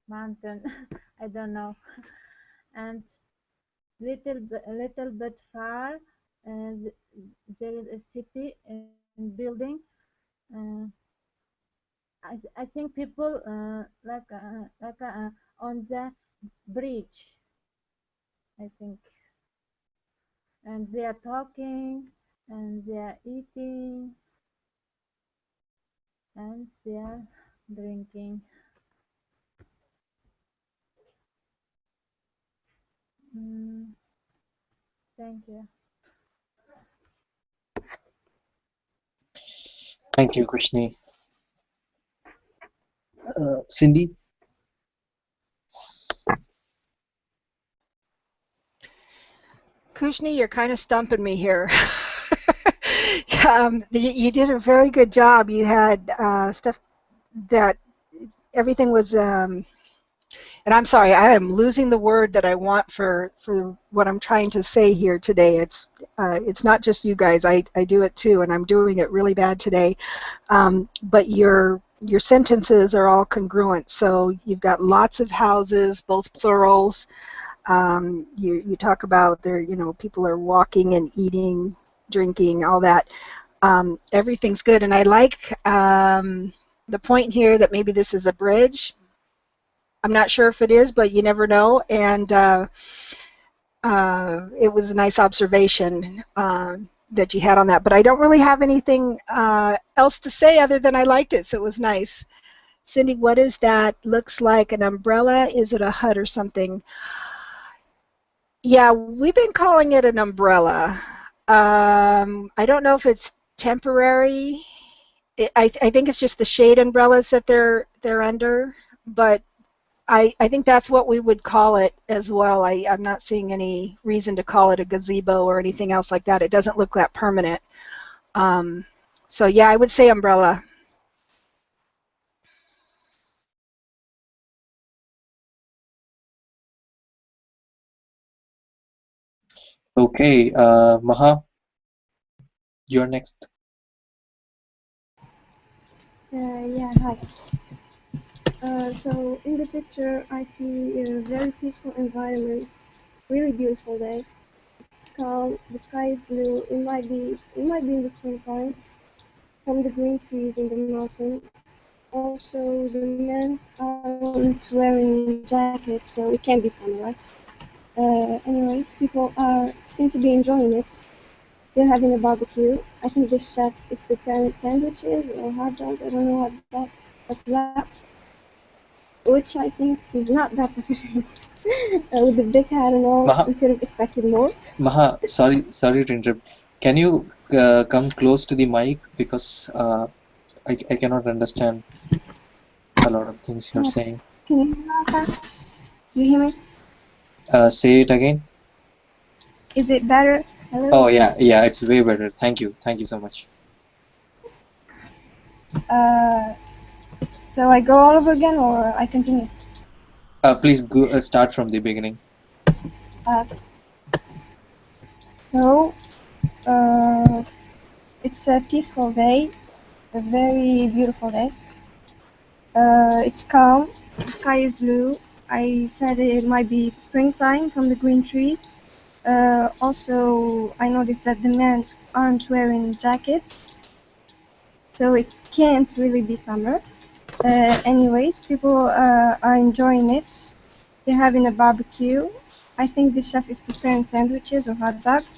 mountain. I don't know. And little bit far, there is a city and building. Uh, I think people on the bridge. I think, and they are talking, and they are eating, and they are drinking. Thank you. Thank you, Krishni. Cindy? Kushni, you're kind of stumping me here. You did a very good job. You had stuff that everything was, and I'm sorry, I am losing the word that I want for what I'm trying to say here today. It's not just you guys. I do it too, and I'm doing it really bad today. But your sentences are all congruent. So you've got lots of houses, both plurals. You talk about there, people are walking and eating, drinking, all that. Everything's good, and I like the point here that maybe this is a bridge. I'm not sure if it is, but you never know. And it was a nice observation that you had on that. But I don't really have anything else to say other than I liked it, so it was nice. Sindee, what is that? Looks like an umbrella. Is it a hut or something? Yeah, we've been calling it an umbrella. I don't know if it's temporary. I think it's just the shade umbrellas that they're under, but I think that's what we would call it as well. I'm not seeing any reason to call it a gazebo or anything else like that. It doesn't look that permanent. So yeah, I would say umbrella. Okay, Maha, you're next. Yeah, hi. So in the picture, I see a very peaceful environment. Really beautiful day. It's calm. The sky is blue. It might be in the springtime. From the green trees in the mountain. Also, the men aren't wearing jackets, so it can't be summer, right? Anyways, people seem to be enjoying it. They're having a barbecue. I think the chef is preparing sandwiches or hot dogs. I don't know what's that. Which I think is not that professional. With the big hat and all, Maha, we could have expected more. Maha, sorry to interrupt. Can you come close to the mic because I cannot understand a lot of things you're saying. Can you hear me now? Do you hear me? Say it again. Is it better? Hello? Oh yeah, it's way better. Thank you so much. So I go all over again or I continue? Please go start from the beginning. Uh, so, it's a peaceful day, a very beautiful day. It's calm, the sky is blue. I said it might be springtime from the green trees. Also, I noticed that the men aren't wearing jackets, so it can't really be summer. Anyways, people are enjoying it. They're having a barbecue. I think the chef is preparing sandwiches or hot dogs.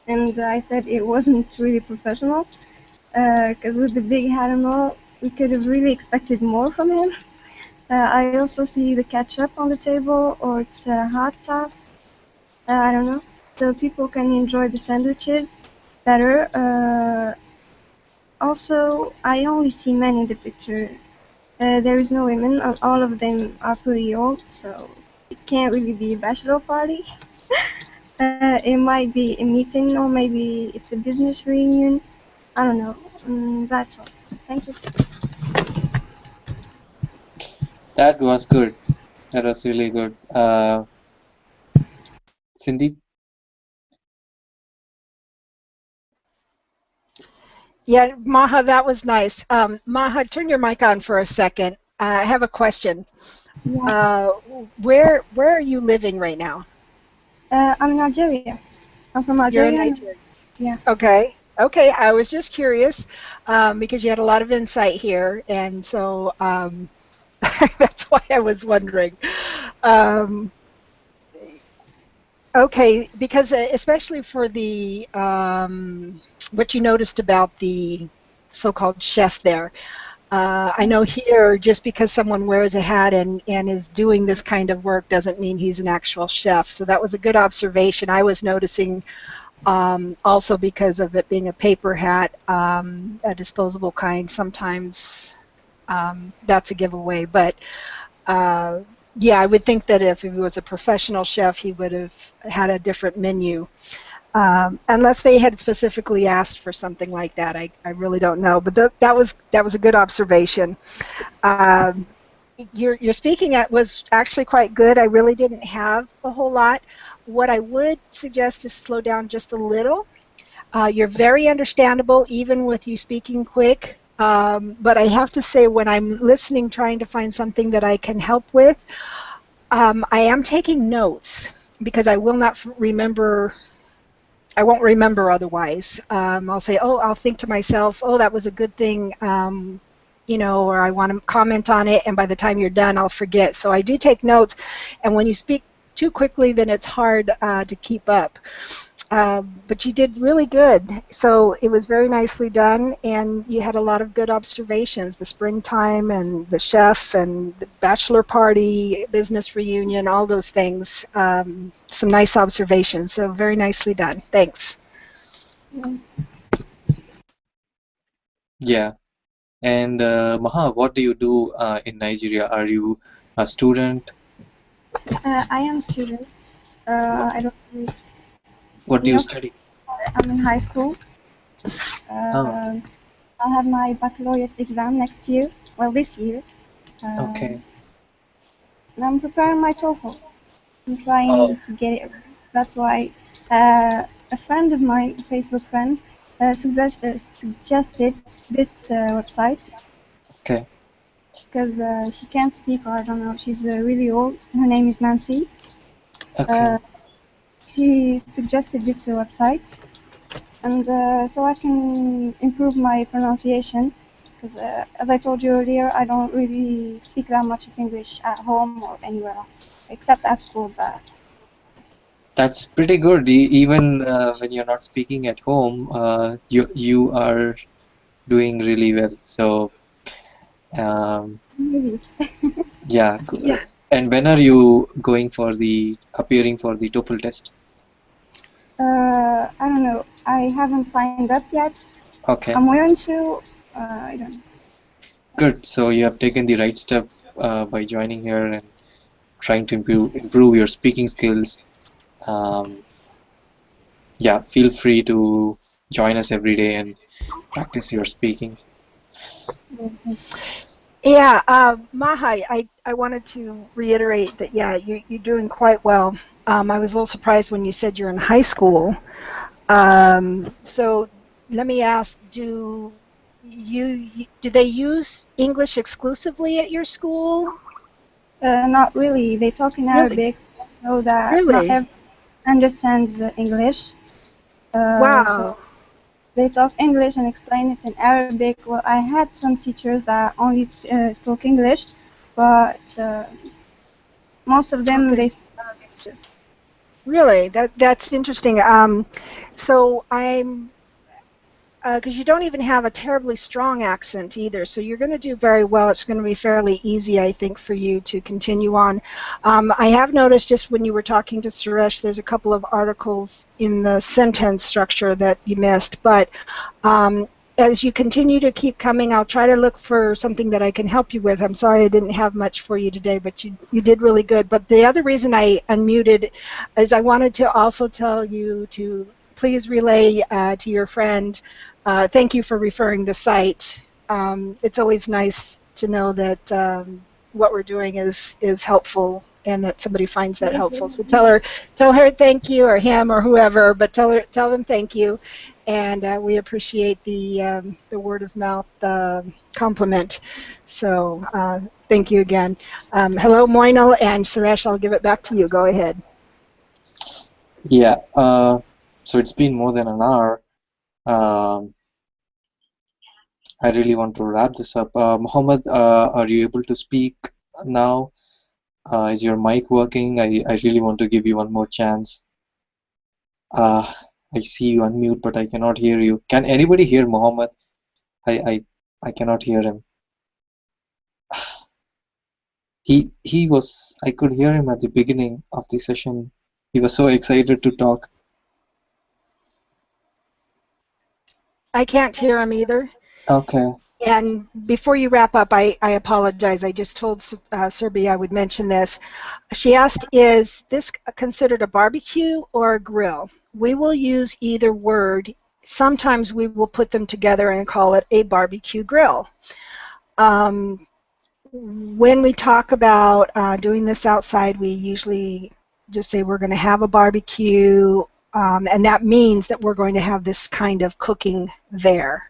And I said it wasn't really professional, because with the big hat and all, we could have really expected more from him. I also see the ketchup on the table, or it's hot sauce. I don't know. So people can enjoy the sandwiches better. Also, I only see men in the picture. There is no women, and all of them are pretty old, so it can't really be a bachelor party. It might be a meeting, or maybe it's a business reunion. I don't know. That's all. Thank you. That was good. That was really good. Cindy? Yeah, Maha, that was nice. Maha, turn your mic on for a second. I have a question. Yeah. Where are you living right now? I'm in Algeria. I'm from You're in Algeria. Nigeria. Yeah. Okay. Okay. I was just curious because you had a lot of insight here, and so that's why I was wondering. Um, okay, because especially for the what you noticed about the so-called chef there. I know here, just because someone wears a hat and is doing this kind of work doesn't mean he's an actual chef. So that was a good observation. I was noticing also because of it being a paper hat, a disposable kind, sometimes that's a giveaway. But yeah, I would think that if he was a professional chef, he would have had a different menu. Unless they had specifically asked for something like that, I really don't know. But that was a good observation. Um, your speaking at was actually quite good. I really didn't have a whole lot. What I would suggest is slow down just a little. You're very understandable, even with you speaking quick. But I have to say, when I'm listening, trying to find something that I can help with, I am taking notes because I will not remember. I won't remember otherwise. I'll say, oh, I'll think to myself, oh, that was a good thing, or I want to comment on it, and by the time you're done, I'll forget. So I do take notes, and when you speak too quickly, then it's hard to keep up. But you did really good. So it was very nicely done, and you had a lot of good observations. The springtime and the chef and the bachelor party, business reunion, all those things. Some nice observations. So very nicely done. Thanks. Yeah. And Maha, what do you do in Nigeria? Are you a student? I am a student. I don't know if What do you you know. study? I'm in high school. Oh, Uh, I'll have my baccalaureate exam next year. Well, this year. okay. And I'm preparing my TOEFL. I'm Oh, trying to get it. That's why a friend of mine, a Facebook friend, suggested this website okay. because she can't speak, or I don't know. She's really old. Her name is Nancy. Okay. Uh, she suggested this website, and so I can improve my pronunciation. Because as I told you earlier, I don't really speak that much of English at home or anywhere else, except at school. But That's pretty good. Even when you're not speaking at home, you are doing really well. So, um, maybe. yeah. Yeah. And when are you going for the appearing for the TOEFL test? I don't know. I haven't signed up yet. I'm Okay, willing to. I don't know. good. So you have taken the right step by joining here and trying to improve your speaking skills. Um, yeah, feel free to join us every day and practice your speaking. Yeah, Maha, I wanted to reiterate that, yeah, you're doing quite well. I was a little surprised when you said you're in high school. So let me ask, do they use English exclusively at your school? Not really. They talk in Really? Arabic, so that not Really? everyone understands English. So Wow. they talk English and explain it in Arabic. Well, I had some teachers that only spoke English, but most of them Okay. they speak Arabic too. Really? That's interesting. So I'm because you don't even have a terribly strong accent either. So you're going to do very well. It's going to be fairly easy, I think, for you to continue on. I have noticed just when you were talking to Suresh, there's a couple of articles in the sentence structure that you missed. But as you continue to keep coming, I'll try to look for something that I can help you with. I'm sorry I didn't have much for you today, but you did really good. But the other reason I unmuted is I wanted to also tell you to please relay to your friend. Thank you for referring the site. It's always nice to know that what we're doing is helpful, and that somebody finds that Thank helpful. you. So tell her thank you, or him, or whoever, but tell them thank you, and we appreciate the word of mouth compliment. So thank you again. Hello, Moinal and Suresh. I'll give it back to you. Go ahead. Yeah. So it's been more than an hour. Um, I really want to wrap this up. Mohammed, are you able to speak now? Is your mic working? I really want to give you one more chance. I see you unmute, but I cannot hear you. Can anybody hear Mohammed? I cannot hear him. He was, I could hear him at the beginning of the session. He was so excited to talk. I can't hear him either. Okay. And before you wrap up, I apologize. I just told Serbia I would mention this. She asked, is this considered a barbecue or a grill? We will use either word. Sometimes we will put them together and call it a barbecue grill. When we talk about doing this outside, we usually just say we're going to have a barbecue, and that means that we're going to have this kind of cooking there.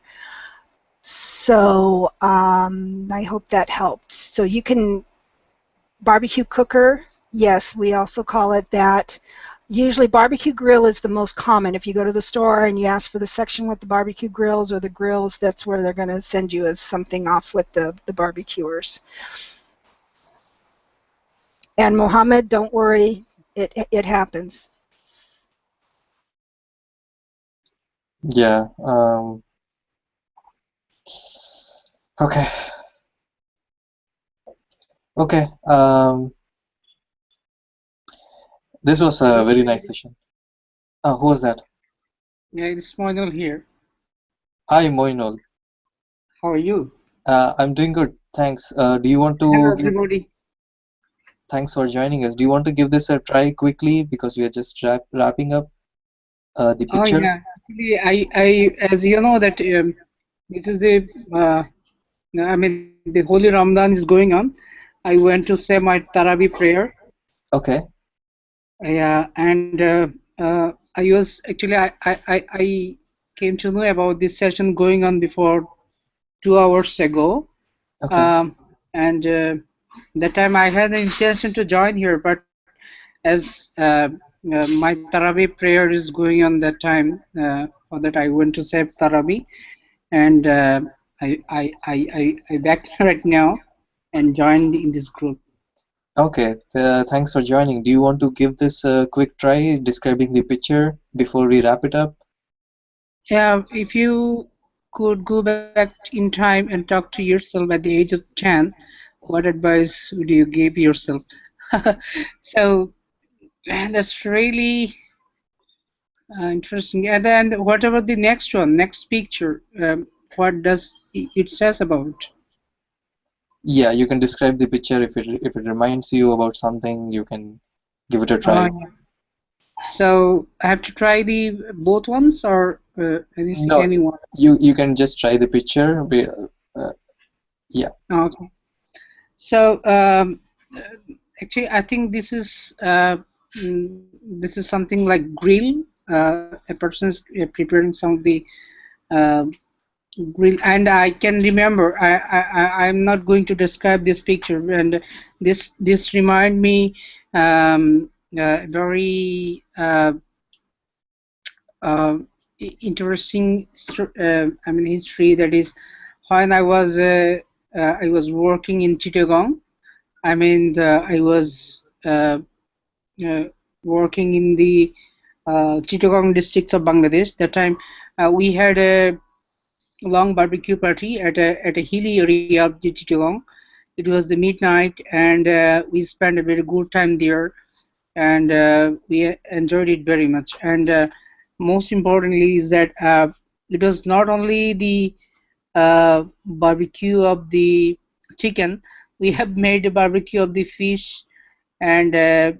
So I hope that helped. So you can, barbecue cooker, yes, we also call it that. Usually barbecue grill is the most common. If you go to the store and you ask for the section with the barbecue grills or the grills, that's where they're going to send you as something off with the barbecuers. And Mohammed, don't worry, it happens. Yeah. Okay. Okay. This was a very nice session. Who was that? Yeah, it's Moinul here. Hi, Moinul. How are you? I'm doing good, thanks. Do you want to Hello, give... everybody. Thanks for joining us. Do you want to give this a try quickly because we are just wrapping up the Oh picture? yeah, actually, as you know that this is the, I mean, the Holy Ramadan is going on. I went to say my Taraweeh prayer. Okay. Yeah, and I was actually I came to know about this session going on before 2 hours ago. Okay. And that time I had the intention to join here, but as my Taraweeh prayer is going on that time, for that I went to say Taraweeh, and I back right now and joined in this group. Okay. Thanks for joining. Do you want to give this a quick try describing the picture before we wrap it up? Yeah, if you could go back in time and talk to yourself at the age of 10, what advice would you give yourself? So that's really interesting. And then what about the next one, next picture? What does it says about? Yeah, you can describe the picture if it reminds you about something, you can give it a try. Yeah. So I have to try the both ones or No, anyone? you can just try the picture. Yeah. Okay. So actually, I think this is something like grill. A person is preparing some of the uh, grill, and I can remember. I'm not going to describe this picture, and this remind me very uh, interesting. I mean, history, that is when I was working in Chittagong. I mean, I was uh, working in the Chittagong districts of Bangladesh. That time, we had a long barbecue party at a hilly area of the Chittagong. It was the midnight, and we spent a very good time there, and we enjoyed it very much. And most importantly is that it was not only the barbecue of the chicken. We have made a barbecue of the fish and a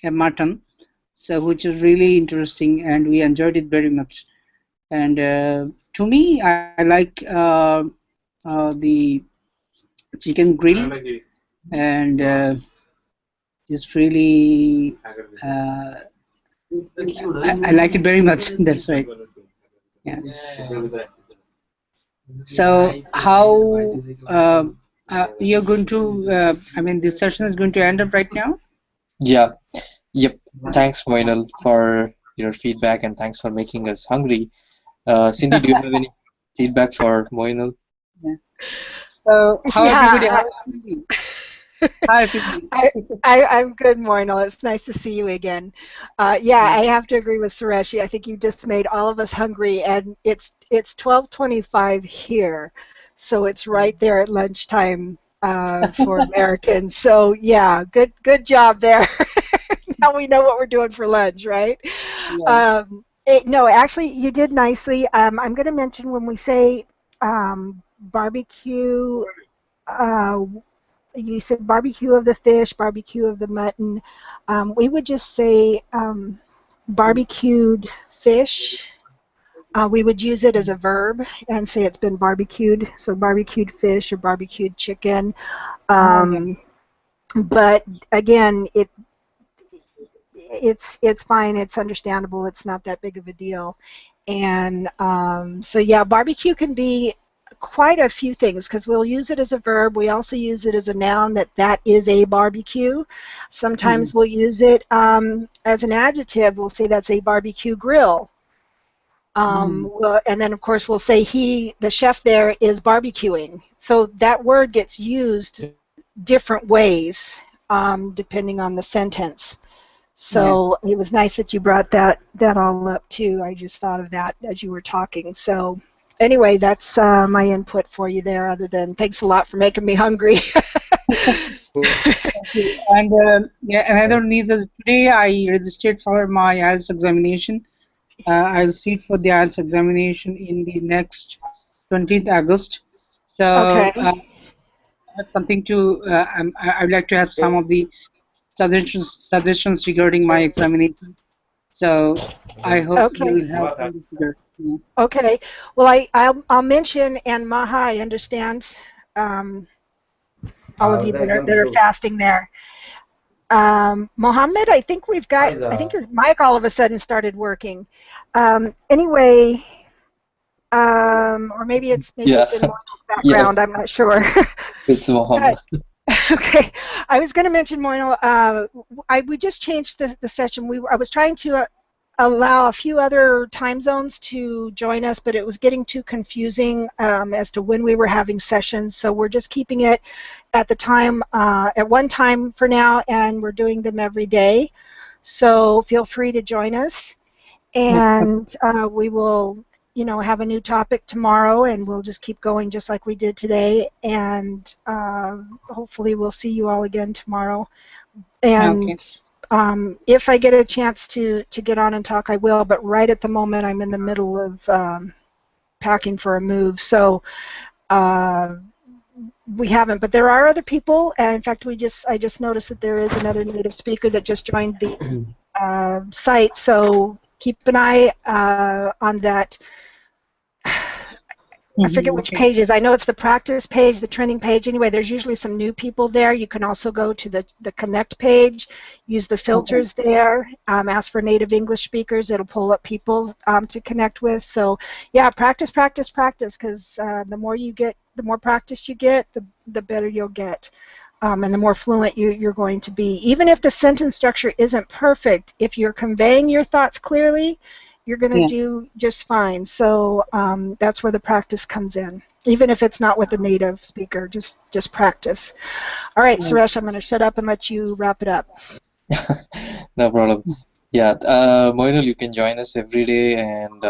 mutton, so which is really interesting, and we enjoyed it very much. And to me, I like the chicken grill, and it's really I like it very much. That's right. Yeah. So how you're going to? I mean, this session is going to end up right now. Yeah. Yep. Thanks, Moinal, for your feedback, and thanks for making us hungry. Cindy, do you have any feedback for Moinal? Yeah. So how everybody? Yeah, How is Cindy? Hi, Cindy. I'm good, Mornal. It's nice to see you again. Yeah, I have to agree with Suresh. I think you just made all of us hungry, and it's 12:25 here, so it's right there at lunchtime for Americans. So yeah, good job there. Now we know what we're doing for lunch, right? Yeah. No, actually, you did nicely. I'm going to mention when we say barbecue. You said barbecue of the fish, barbecue of the mutton. We would just say barbecued fish. We would use it as a verb and say it's been barbecued. So barbecued fish or barbecued chicken. Oh, yeah. But again, it's fine. It's understandable. It's not that big of a deal. And so yeah, barbecue can be quite a few things because we'll use it as a verb. We also use it as a noun that is a barbecue. Sometimes we'll use it as an adjective. We'll say that's a barbecue grill. And then of course we'll say the chef there is barbecuing. So that word gets used different ways depending on the sentence. So it was nice that you brought that all up too. I just thought of that as you were talking. So anyway, that's my input for you there. Other than thanks a lot for making me hungry. Thank you. And yeah, another news is today I registered for my IELTS examination. I'll sit for the IELTS examination in the next 20th August. So Okay. I have something to. I would like to have some of the suggestions regarding my examination. So I hope you Okay. will help in this regard. Yeah. Okay. Well, I'll mention, and Maha, I understand all of you that are fasting there. Mohammed, I think I think your mic all of a sudden started working. Anyway, or maybe it's Yeah. in Moinal's Yeah, background. I'm not sure. it's Mohammed. Okay, I was going to mention Moinal. We just changed the session. I was trying to allow a few other time zones to join us, but it was getting too confusing as to when we were having sessions. So we're just keeping it at the time at one time for now, and we're doing them every day. So feel free to join us, Yeah. and we will have a new topic tomorrow, and we'll just keep going just like we did today, and hopefully we'll see you all again tomorrow. Okay. And if I get a chance to get on and talk, I will, but right at the moment I'm in the middle of packing for a move, so we haven't, but there are other people, and in fact I just noticed that there is another native speaker that just joined the site, so keep an eye on that. I forget which Okay. pages. I know it's the practice page, the training page. Anyway, there's usually some new people there. You can also go to the connect page, use the Okay. filters there, ask for native English speakers. It'll pull up people to connect with. So yeah, practice, practice, practice, because the more practice you get, the better you'll get. And the more fluent you're going to be. Even if the sentence structure isn't perfect, if you're conveying your thoughts clearly, you're going to Yeah. do just fine. So that's where the practice comes in. Even if it's not with a native speaker, just practice. All right, Suresh, I'm going to shut up and let you wrap it up. No problem. Yeah, Moinul, you can join us every day, and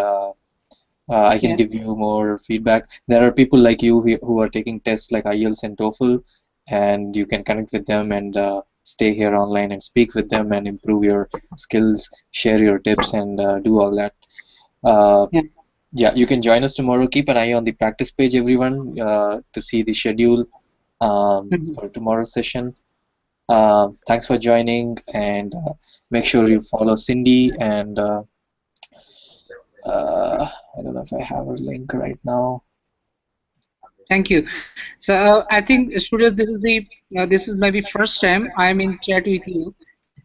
I can Yeah. give you more feedback. There are people like you who are taking tests like IELTS and TOEFL, and you can connect with them and stay here online and speak with them and improve your skills, share your tips, and do all that. Uh, Yeah. yeah, you can join us tomorrow. Keep an eye on the practice page, everyone, to see the schedule for tomorrow's session. Thanks for joining, and make sure you follow Cindy. And I don't know if I have her link right now. Thank you. So I think, Surya, this is maybe first time I'm in chat with you,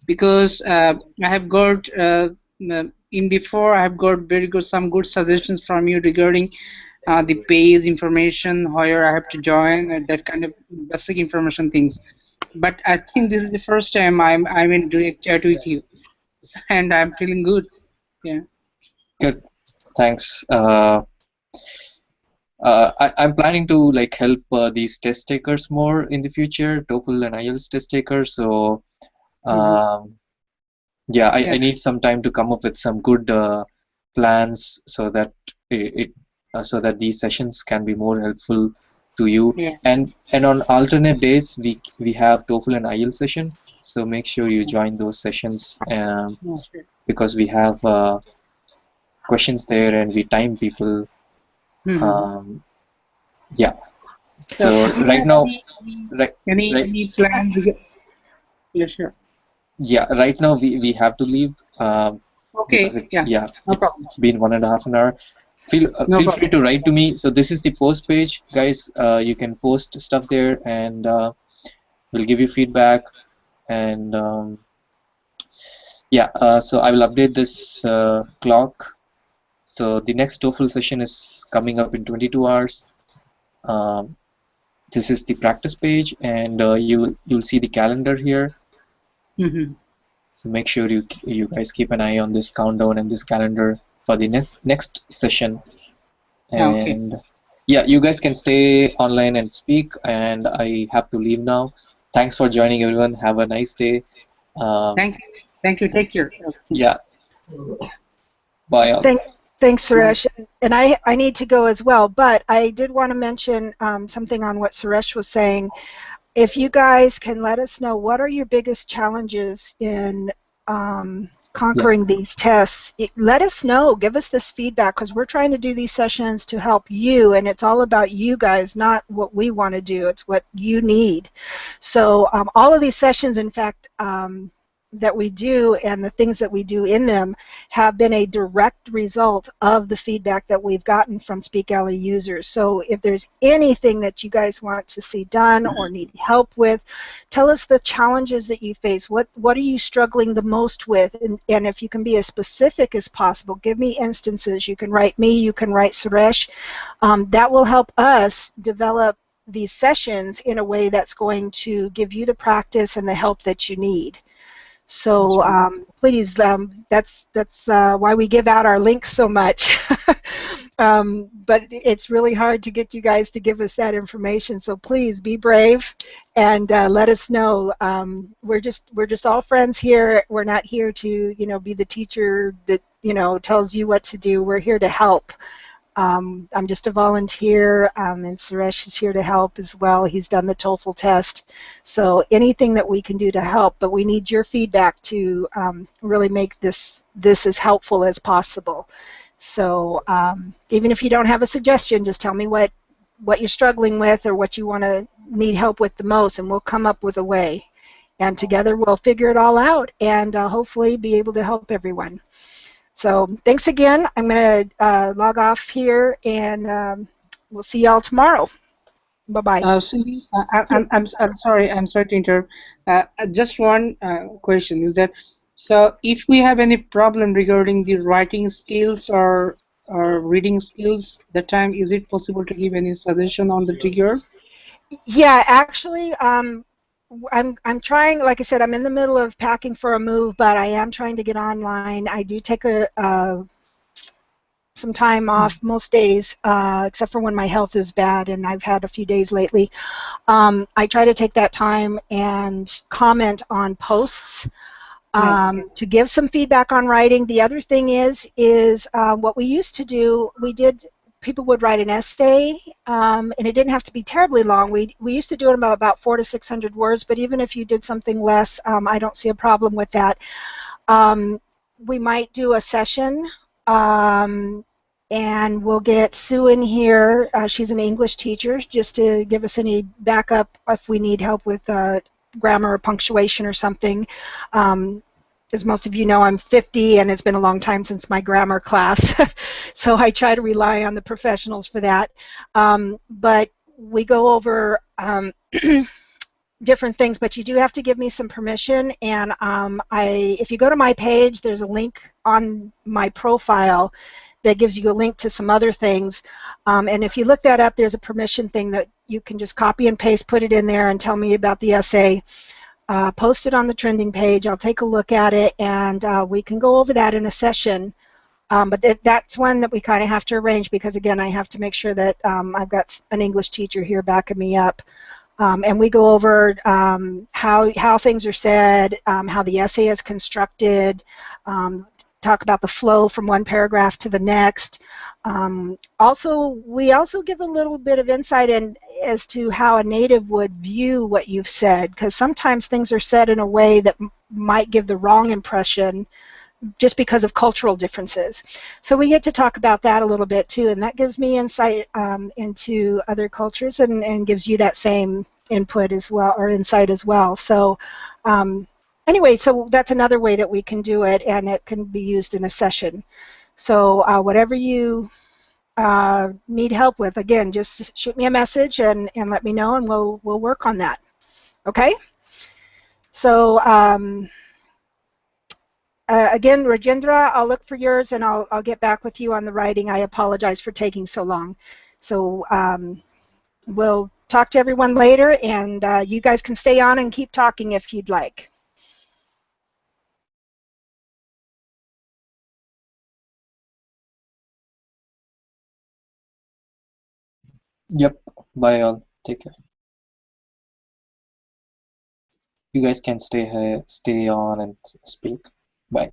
because I have got in before I have got very good some good suggestions from you regarding the page information, where I have to join, that kind of basic information things. But I think this is the first time I'm in direct chat with you, and I'm feeling good. Yeah. Good. Thanks. I'm planning to like help these test takers more in the future, TOEFL and IELTS test takers. So Hmm. um, yeah, I, Yeah. I need some time to come up with some good plans so that so that these sessions can be more helpful to you. Yeah. And on alternate days we have TOEFL and IELTS session. So make sure you join those sessions Yeah, sure. because we have questions there and we time people. Hmm. Um, yeah. So, So do you right have now, right, right, any plan? Yeah, sure. yeah, right now we have to leave because Okay. it Yeah. yeah No problem. it's been 1.5 an hour. No Feel free problem. to write to me. So this is the post page, guys. You can post stuff there, and we'll give you feedback. And yeah, so I will update this clock. So the next TOEFL session is coming up in 22 hours. Um, this is the practice page, and you'll see the calendar here. Hmm. So make sure you guys keep an eye on this countdown and this calendar for the next session. Okay. And yeah, you guys can stay online and speak, and I have to leave now. Thanks for joining, everyone. Have a nice day. Um, Thank you. Thank you. Take care. yeah, bye all. Thanks, Bye. Suresh. And I need to go as well, but I did want to mention something on what Suresh was saying. If you guys can let us know what are your biggest challenges in Yeah, conquering these tests, let us know. Give us this feedback because we're trying to do these sessions to help you, and it's all about you guys, not what we want to do. It's what you need. So all of these sessions, in fact, that we do and the things that we do in them have been a direct result of the feedback that we've gotten from Speak LE users. So if there's anything that you guys want to see done or need help with, tell us the challenges that you face. What are you struggling the most with? And if you can be as specific as possible, give me instances. You can write me, you can write Suresh. That will help us develop these sessions in a way that's going to give you the practice and the help that you need. That's So right. please, that's why we give out our links so much. But it's really hard to get you guys to give us that information. So please be brave and let us know. We're just all friends here. We're not here to be the teacher that tells you what to do. We're here to help. I'm just a volunteer, and Suresh is here to help as well. He's done the TOEFL test. So anything that we can do to help, but we need your feedback to really make this as helpful as possible. So even if you don't have a suggestion, just tell me what you're struggling with or what you want to need help with the most, and we'll come up with a way. And together we'll figure it all out and hopefully be able to help everyone. So thanks again. I'm going to log off here, and we'll see y'all tomorrow. Bye-bye. Cindy, I'm sorry. I'm sorry to interrupt. Just one question is that, so if we have any problem regarding the writing skills or reading skills, that time is it possible to give any suggestion on the trigger? Yeah, actually, I'm trying. Like I said, I'm in the middle of packing for a move, but I am trying to get online. I do take some time off most days, except for when my health is bad, and I've had a few days lately. I try to take that time and comment on posts Yeah. to give some feedback on writing. The other thing is what we used to do. People would write an essay, and it didn't have to be terribly long. We used to do it about 400 to 600 words, but even if you did something less, I don't see a problem with that. We might do a session, and we'll get Sue in here. She's an English teacher, just to give us any backup if we need help with grammar or punctuation or something. As most of you know, I'm 50 and it's been a long time since my grammar class, so I try to rely on the professionals for that. But we go over different things, but you do have to give me some permission. And if you go to my page, there's a link on my profile that gives you a link to some other things. And if you look that up, there's a permission thing that you can just copy and paste, put it in there, and tell me about the essay. Post it on the trending page. I'll take a look at it, and we can go over that in a session. But that's one that we kind of have to arrange, because again, I have to make sure that I've got an English teacher here backing me up. And we go over how things are said, how the essay is constructed, talk about the flow from one paragraph to the next. We also give a little bit of insight as to how a native would view what you've said, because sometimes things are said in a way that might give the wrong impression just because of cultural differences. So we get to talk about that a little bit too, and that gives me insight into other cultures, and gives you that same input as well, or insight as well. So anyway, so that's another way that we can do it, and it can be used in a session. So whatever you need help with, again, just shoot me a message and let me know, and we'll work on that. Okay? So again, Rajendra, I'll look for yours, and I'll get back with you on the writing. I apologize for taking so long. So we'll talk to everyone later, and you guys can stay on and keep talking if you'd like. Yep. Bye all. Take care. You guys can stay here, stay on and speak. Bye.